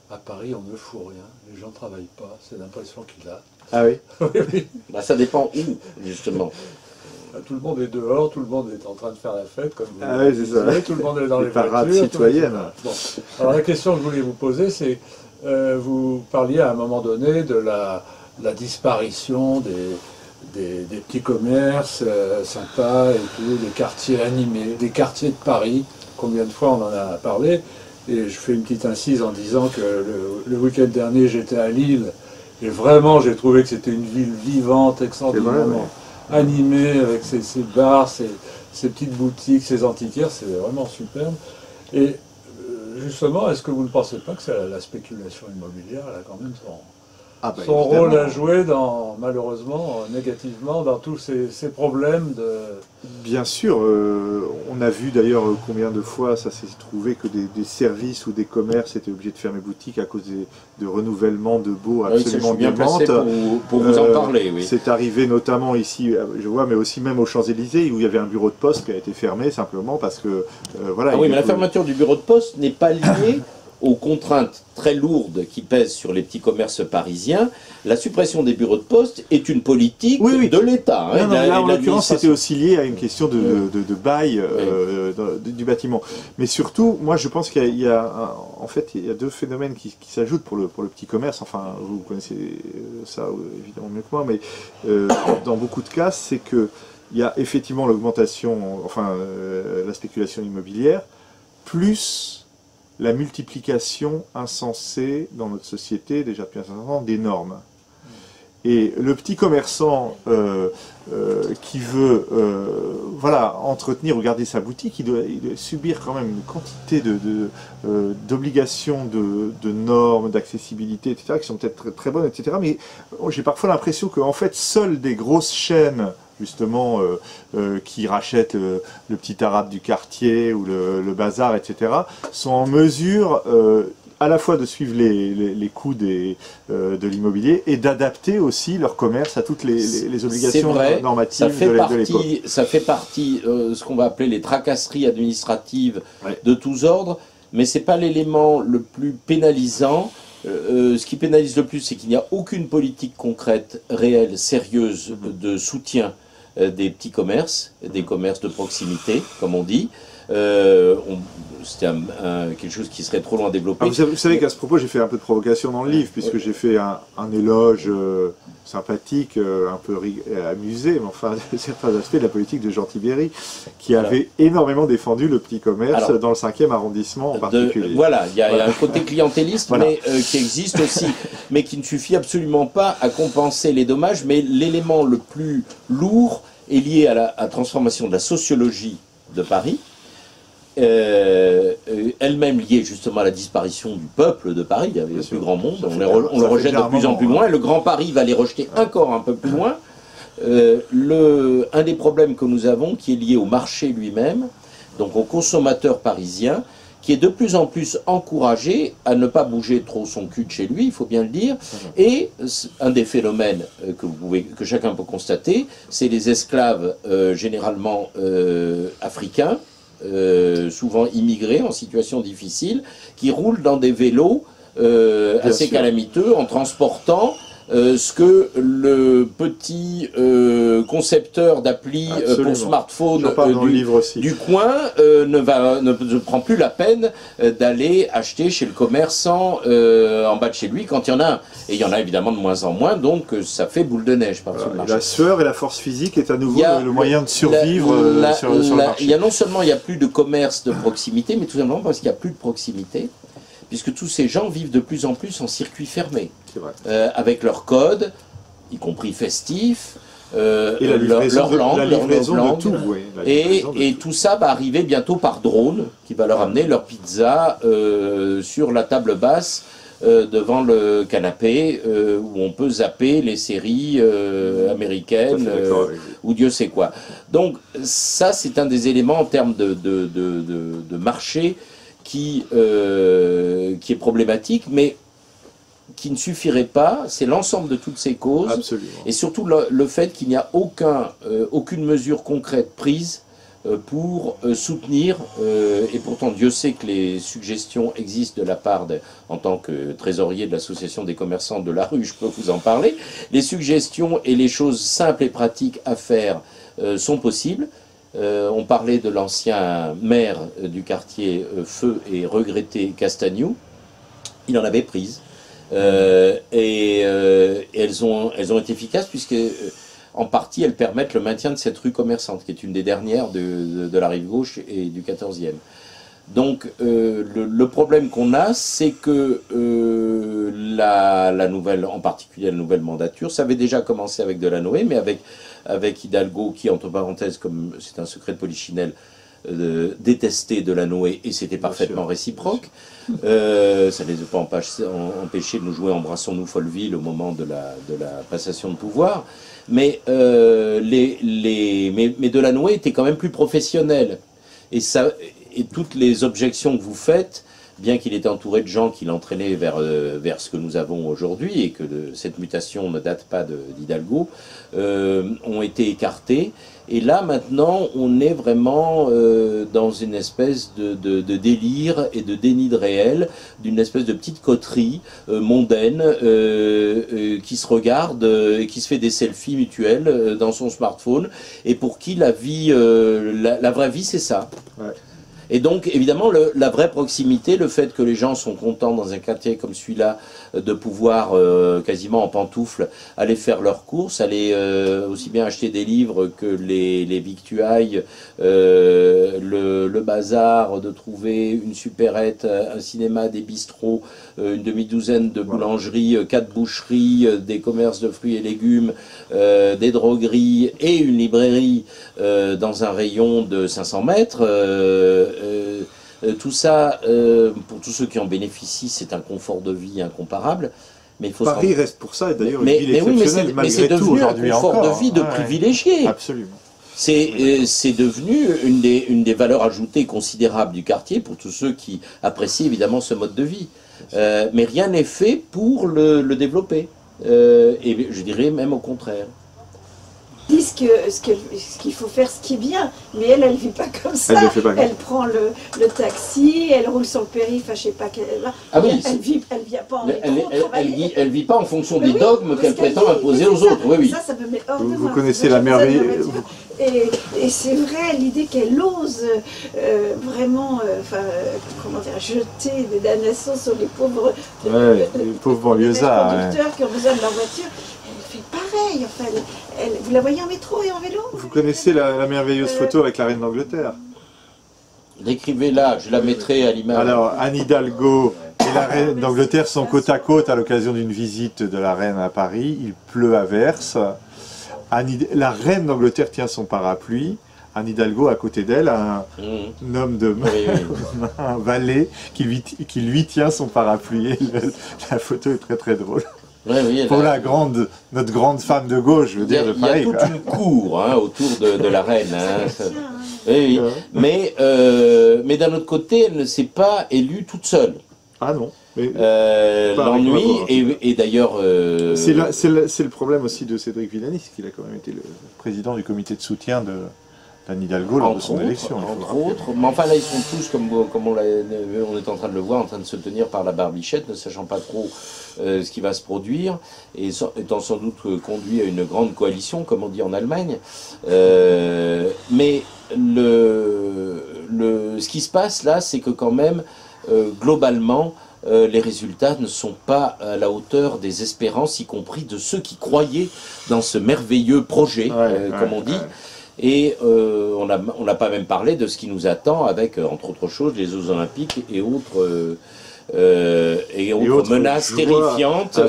à Paris on ne fout rien, les gens ne travaillent pas, c'est l'impression qu'il a. Ah oui. Oui. Bah, ça dépend où, justement. Tout le monde est dehors, tout le monde est en train de faire la fête, comme vous le disiez, tout le monde est dans les parades voitures. Citoyennes. Bon. Alors la question que je voulais vous poser, c'est, vous parliez à un moment donné de la disparition des petits commerces sympas et tout, des quartiers animés, des quartiers de Paris. Combien de fois on en a parlé? Et je fais une petite incise en disant que le week-end dernier, j'étais à Lille, et vraiment, j'ai trouvé que c'était une ville vivante, extraordinairement animée, avec ses bars, ses petites boutiques, ses antiquaires, c'est vraiment superbe. Et justement, est-ce que vous ne pensez pas que la spéculation immobilière, elle a quand même son rôle à jouer, malheureusement, négativement, dans tous ces problèmes de... Bien sûr, on a vu d'ailleurs combien de fois ça s'est trouvé que des services ou des commerces étaient obligés de fermer boutique à cause de renouvellement de baux absolument bien placé pour vous en parler. Oui. C'est arrivé notamment ici, je vois, mais aussi même aux Champs-Élysées, où il y avait un bureau de poste qui a été fermé simplement parce que... voilà. Ah oui, mais la fermeture du bureau de poste n'est pas liée aux contraintes très lourdes qui pèsent sur les petits commerces parisiens. La suppression des bureaux de poste est une politique de l'État. Non, là, en l'occurrence, c'était aussi lié à une question de bail du bâtiment. Mais surtout, moi, je pense qu'il y a en fait, il y a deux phénomènes qui s'ajoutent pour le petit commerce. Enfin, vous connaissez ça évidemment mieux que moi, mais dans beaucoup de cas, c'est que il y a effectivement l'augmentation, enfin, la spéculation immobilière, plus la multiplication insensée dans notre société, déjà depuis un certain temps, des normes. Et le petit commerçant qui veut voilà, entretenir ou garder sa boutique, il doit subir quand même une quantité d'obligations, de normes, d'accessibilité, etc., qui sont peut-être très, très bonnes, etc. Mais j'ai parfois l'impression qu'en fait, seules des grosses chaînes justement, qui rachètent le petit arabe du quartier ou le bazar, etc., sont en mesure à la fois de suivre les coûts de l'immobilier et d'adapter aussi leur commerce à toutes les obligations normatives de l'époque. Ça fait partie ce qu'on va appeler les tracasseries administratives de tous ordres, mais ce n'est pas l'élément le plus pénalisant. Ce qui pénalise le plus, c'est qu'il n'y a aucune politique concrète, réelle, sérieuse de soutien des petits commerces, des commerces de proximité, comme on dit. C'est quelque chose qui serait trop loin développé. Vous savez qu'à ce propos, j'ai fait un peu de provocation dans le livre, puisque j'ai fait un éloge sympathique, un peu amusé, mais enfin, certains aspects de la politique de Jean Tibéry, qui avait énormément défendu le petit commerce dans le 5e arrondissement en particulier. Voilà, il y a un côté clientéliste mais, qui existe aussi, mais qui ne suffit absolument pas à compenser les dommages, mais l'élément le plus lourd est lié à la transformation de la sociologie de Paris, elle-même liée justement à la disparition du peuple de Paris. Il y avait plus grand monde, on le rejette de plus en plus loin, le Grand Paris va les rejeter encore un peu plus loin. Un des problèmes que nous avons, qui est lié au marché lui-même, donc aux consommateurs parisiens, qui est de plus en plus encouragé à ne pas bouger trop son cul de chez lui, il faut bien le dire. Et un des phénomènes que chacun peut constater, c'est les esclaves généralement africains, souvent immigrés en situation difficile, qui roulent dans des vélos assez calamiteux en transportant ce que le petit concepteur d'appli pour smartphone du coin ne prend plus la peine d'aller acheter chez le commerçant en bas de chez lui quand il y en a un. Et il y en a évidemment de moins en moins, donc ça fait boule de neige par-dessus le marché. La sueur et la force physique est à nouveau le moyen de survivre sur le marché. Il y a non seulement il n'y a plus de commerce de proximité, mais tout simplement parce qu'il n'y a plus de proximité, puisque tous ces gens vivent de plus en plus en circuit fermé, avec leur code, y compris festif, leur langue, et tout ça va arriver bientôt par drone, qui va leur amener leur pizza sur la table basse, devant le canapé, où on peut zapper les séries américaines, ou Dieu sait quoi. Donc ça, c'est un des éléments en termes de marché qui est problématique, mais qui ne suffirait pas. C'est l'ensemble de toutes ces causes. Absolument. Et surtout le fait qu'il n'y a aucune mesure concrète prise pour soutenir, et pourtant Dieu sait que les suggestions existent de la part, en tant que trésorier de l'association des commerçants de la rue, je peux vous en parler, les suggestions et les choses simples et pratiques à faire sont possibles. On parlait de l'ancien maire du quartier Feu et regretté Castagnoux. Il en avait prise. Et elles ont été efficaces puisque, en partie, elles permettent le maintien de cette rue commerçante, qui est une des dernières de la rive gauche et du 14e. Donc, le problème qu'on a, c'est que la nouvelle, en particulier la nouvelle mandature, ça avait déjà commencé avec Delanoë, mais avec Hidalgo, qui, entre parenthèses, comme c'est un secret de Polichinelle, détestait Delanoë, et c'était parfaitement réciproque. Ça ne les a pas empêchés de nous jouer Embrassons-nous Folleville au moment de la passation de pouvoir. Mais Delanoë était quand même plus professionnel. Et toutes les objections que vous faites, bien qu'il était entouré de gens qui l'entraînaient vers ce que nous avons aujourd'hui, et que cette mutation ne date pas d'Hidalgo, ont été écartées. Et là, maintenant, on est vraiment dans une espèce de délire et de déni de réel, d'une espèce de petite coterie mondaine qui se regarde et qui se fait des selfies mutuels dans son smartphone, et pour qui la vie, la vraie vie, c'est ça. Ouais. Et donc, évidemment, la vraie proximité, le fait que les gens sont contents dans un quartier comme celui-là de pouvoir, quasiment en pantoufles, aller faire leurs courses, aller aussi bien acheter des livres que les victuailles, le bazar, de trouver une supérette, un cinéma, des bistrots, une demi-douzaine de boulangeries, 4 boucheries, des commerces de fruits et légumes, des drogueries et une librairie dans un rayon de 500 mètres. Tout ça, pour tous ceux qui en bénéficient, c'est un confort de vie incomparable. Mais il faut Paris reste pour ça, et d'ailleurs une ville exceptionnelle malgré tout aujourd'hui encore. C'est devenu un confort de vie de privilégié. Absolument. C'est devenu une des valeurs ajoutées considérables du quartier pour tous ceux qui apprécient évidemment ce mode de vie. Mais rien n'est fait pour le développer. Et je dirais même au contraire. Disent ce qu'il faut faire, ce qui est bien, mais elle ne vit pas comme ça. Elle prend le taxi, elle roule sur le périph', je ne sais pas quelle. Ah oui, elle vit pas en métro. Elle vit pas en fonction des dogmes qu'elle prétend imposer aux autres. Oui. Ça me met hors de moi. Vous connaissez la merveille. Et c'est vrai, l'idée qu'elle ose vraiment, comment dire, jeter des damnations sur les pauvres banlieusards conducteurs qui ont besoin de leur voiture. Elle fait pareil, enfin, vous la voyez en métro et en vélo? Vous connaissez la merveilleuse photo avec la reine d'Angleterre? Décrivez-la, je la mettrai à l'image. Alors, Anne Hidalgo et la reine d'Angleterre sont côte à côte à l'occasion d'une visite de la reine à Paris. Il pleut à verse. La reine d'Angleterre tient son parapluie. Anne Hidalgo, à côté d'elle, un homme de un valet qui lui tient son parapluie. La photo est très très drôle. Pour notre grande femme de gauche, je veux dire, il y a toute une cour autour de la reine. Oui. Mais d'un autre côté, elle ne s'est pas élue toute seule. Ah non. L'ennui, et d'ailleurs... C'est le problème aussi de Cédric Villani, qu'il a quand même été le président du comité de soutien d'Anne Hidalgo lors de son élection. Entre autres, mais enfin là ils sont tous, comme on est en train de le voir, en train de se tenir par la barbichette, ne sachant pas trop ce qui va se produire, et étant sans doute conduit à une grande coalition, comme on dit en Allemagne. Mais ce qui se passe là, c'est que quand même, globalement, les résultats ne sont pas à la hauteur des espérances, y compris de ceux qui croyaient dans ce merveilleux projet, comme on dit. Et on n'a pas même parlé de ce qui nous attend avec, entre autres choses, les Jeux Olympiques et autres menaces terrifiantes à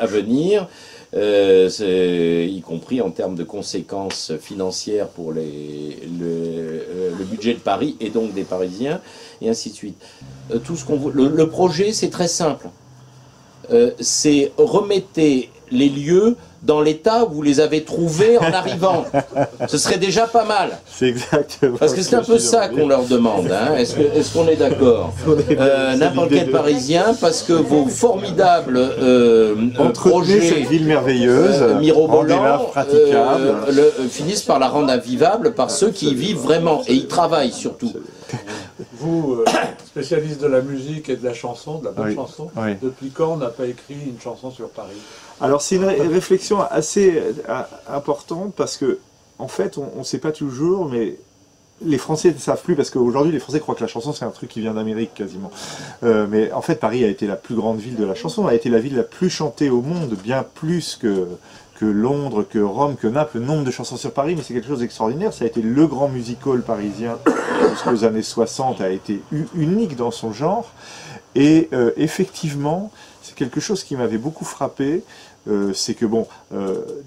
venir, y compris en termes de conséquences financières pour le budget de Paris et donc des Parisiens, et ainsi de suite. Le projet, c'est très simple. C'est remettez les lieux dans l'état où vous les avez trouvés en arrivant. Ce serait déjà pas mal. C'est exactement. Parce que c'est un peu ça qu'on leur demande. Est-ce qu'on est d'accord? N'importe quel Parisien, parce que vos formidables projets, cette ville merveilleuse, mirobolants, finissent par la rendre invivable par ceux qui y vivent vraiment et y travaillent surtout. Vous, spécialiste de la musique et de la chanson, de la bonne chanson, depuis quand on n'a pas écrit une chanson sur Paris? Alors c'est une réflexion assez importante parce que, en fait, on ne sait pas toujours, mais les Français ne savent plus, parce qu'aujourd'hui les Français croient que la chanson c'est un truc qui vient d'Amérique quasiment. Mais en fait Paris a été la plus grande ville de la chanson, a été la ville la plus chantée au monde, bien plus que Londres, que Rome, que Naples. Le nombre de chansons sur Paris, mais c'est quelque chose d'extraordinaire. Ça a été le grand musical parisien jusqu'aux années 60, a été unique dans son genre. Et effectivement, c'est quelque chose qui m'avait beaucoup frappé. C'est que bon,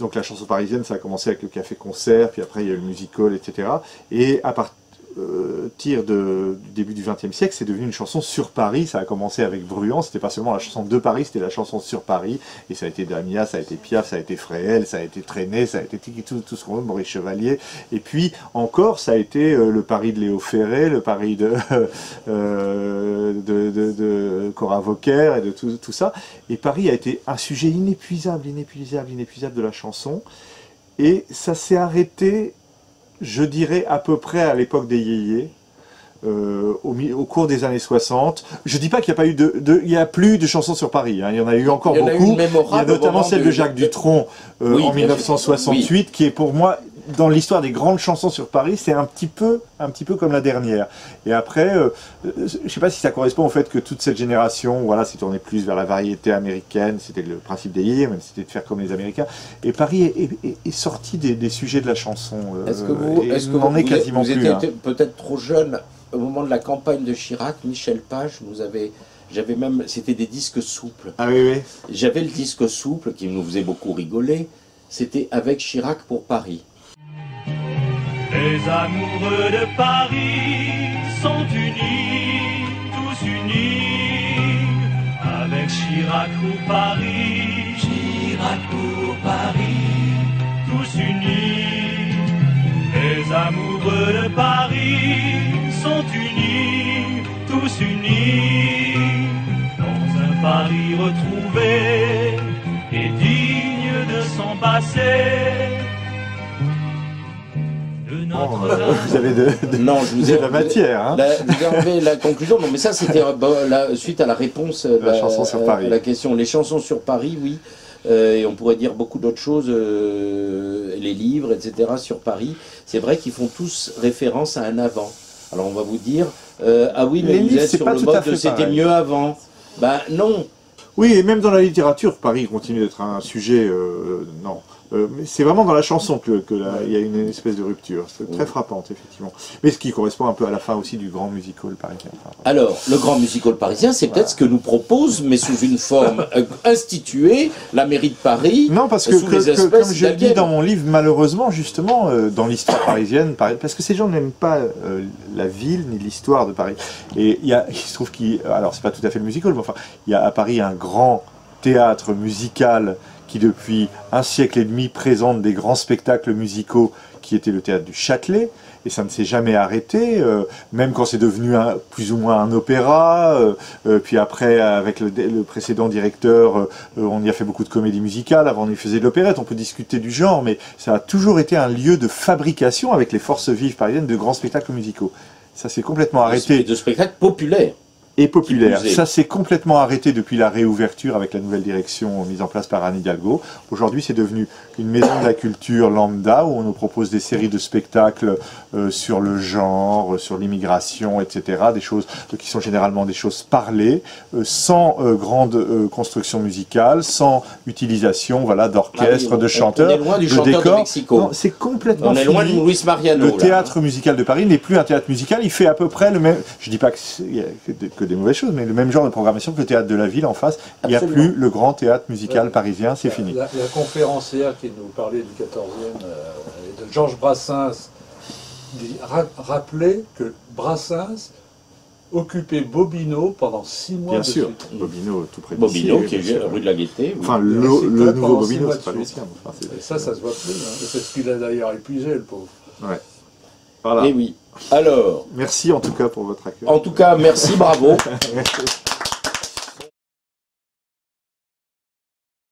donc la chanson parisienne, ça a commencé avec le café-concert, puis après il y a eu le musical, etc. Et à partir du début du XXe siècle, c'est devenu une chanson sur Paris. Ça a commencé avec Bruant, c'était pas seulement la chanson de Paris, c'était la chanson sur Paris. Et ça a été Damia, ça a été Piaf, ça a été Fréhel, ça a été Trenet, ça a été tout ce qu'on veut, Maurice Chevalier. Et puis encore, ça a été le Paris de Léo Ferré, le Paris de Cora Vauquer et de tout ça. Et Paris a été un sujet inépuisable de la chanson. Et ça s'est arrêté, je dirais, à peu près à l'époque des yéyés, au cours des années 60. Je dis pas qu'il n'y a pas eu il y a plus de chansons sur Paris, hein. Il y en a eu encore beaucoup. Il y a notamment celle de Jacques Dutronc en 1968, qui est pour moi, dans l'histoire des grandes chansons sur Paris, c'est un petit peu comme la dernière. Et après, je sais pas si ça correspond au fait que toute cette génération, voilà, s'est tournée plus vers la variété américaine. C'était le principe des yéyés, même c'était de faire comme les Américains. Et Paris est sorti des sujets de la chanson. Est-ce que vous étiez peut-être trop jeune au moment de la campagne de Chirac? Michel Page j'avais même, c'était des disques souples. Ah oui, oui. J'avais le disque souple qui nous faisait beaucoup rigoler. C'était Avec Chirac pour Paris. Les amoureux de Paris sont unis, tous unis, avec Chirac pour Paris, Chirac pour Paris, tous unis. Les amoureux de Paris sont unis, tous unis, dans un Paris retrouvé et digne de son passé. Vous avez non, je vous ai de la matière. Hein. Vous avez la conclusion. Non, mais ça, c'était suite à la réponse la chanson sur Paris. La question. Les chansons sur Paris, oui. Et on pourrait dire beaucoup d'autres choses, les livres, etc. sur Paris. C'est vrai qu'ils font tous référence à un avant. Alors on va vous dire, ah oui, mais vous êtes sur le mode de c'était mieux avant. Ben non. Oui, et même dans la littérature, Paris continue d'être un sujet, non. Mais c'est vraiment dans la chanson qu'il y a une espèce de rupture. C'est très frappante, effectivement. Mais ce qui correspond un peu à la fin aussi du grand musical parisien. Alors, le grand musical parisien, c'est peut-être ce que nous propose, mais sous une forme instituée, la mairie de Paris. Non, parce que, comme je le dis dans mon livre, malheureusement, justement, dans l'histoire parisienne, parce que ces gens n'aiment pas la ville ni l'histoire de Paris. Et il se trouve alors c'est pas tout à fait le musical, mais enfin, il y a à Paris un grand théâtre musical qui depuis un siècle et demi présente des grands spectacles musicaux, qui était le théâtre du Châtelet, et ça ne s'est jamais arrêté, même quand c'est devenu plus ou moins un opéra, puis après avec le précédent directeur, on y a fait beaucoup de comédie musicale, avant on y faisait de l'opérette, on peut discuter du genre, mais ça a toujours été un lieu de fabrication avec les forces vives parisiennes de grands spectacles musicaux. Ça s'est complètement arrêté. De spectacles populaires. Et populaire. Ça s'est complètement arrêté depuis la réouverture avec la nouvelle direction mise en place par Anne Hidalgo. Aujourd'hui, c'est devenu une maison de la culture lambda où on nous propose des séries de spectacles sur le genre, sur l'immigration, etc. Des choses qui sont généralement des choses parlées, sans grande construction musicale, sans utilisation d'orchestre, de chanteurs, on est loin du chanteur de Mexico. C'est complètement on est loin de Luis Mariano. Le théâtre musical de Paris n'est plus un théâtre musical, il fait à peu près le même... Je dis pas que des mauvaises choses, mais le même genre de programmation que le théâtre de la ville en face. Il n'y a plus le grand théâtre musical parisien, c'est fini. La conférencière qui nous parlait du 14e, de Georges Brassens, rappelait que Brassens occupait Bobino pendant 6 mois. Bien sûr, Bobino tout près de Bobino, qui est rue de la Gaîté. Enfin, le nouveau Bobino, c'est pas l'ancien. Ça se voit plus. Hein. C'est ce qu'il a d'ailleurs épuisé, le pauvre. Ouais. Voilà. Et oui. Alors. Merci en tout cas pour votre accueil. En tout cas, merci, bravo. Merci.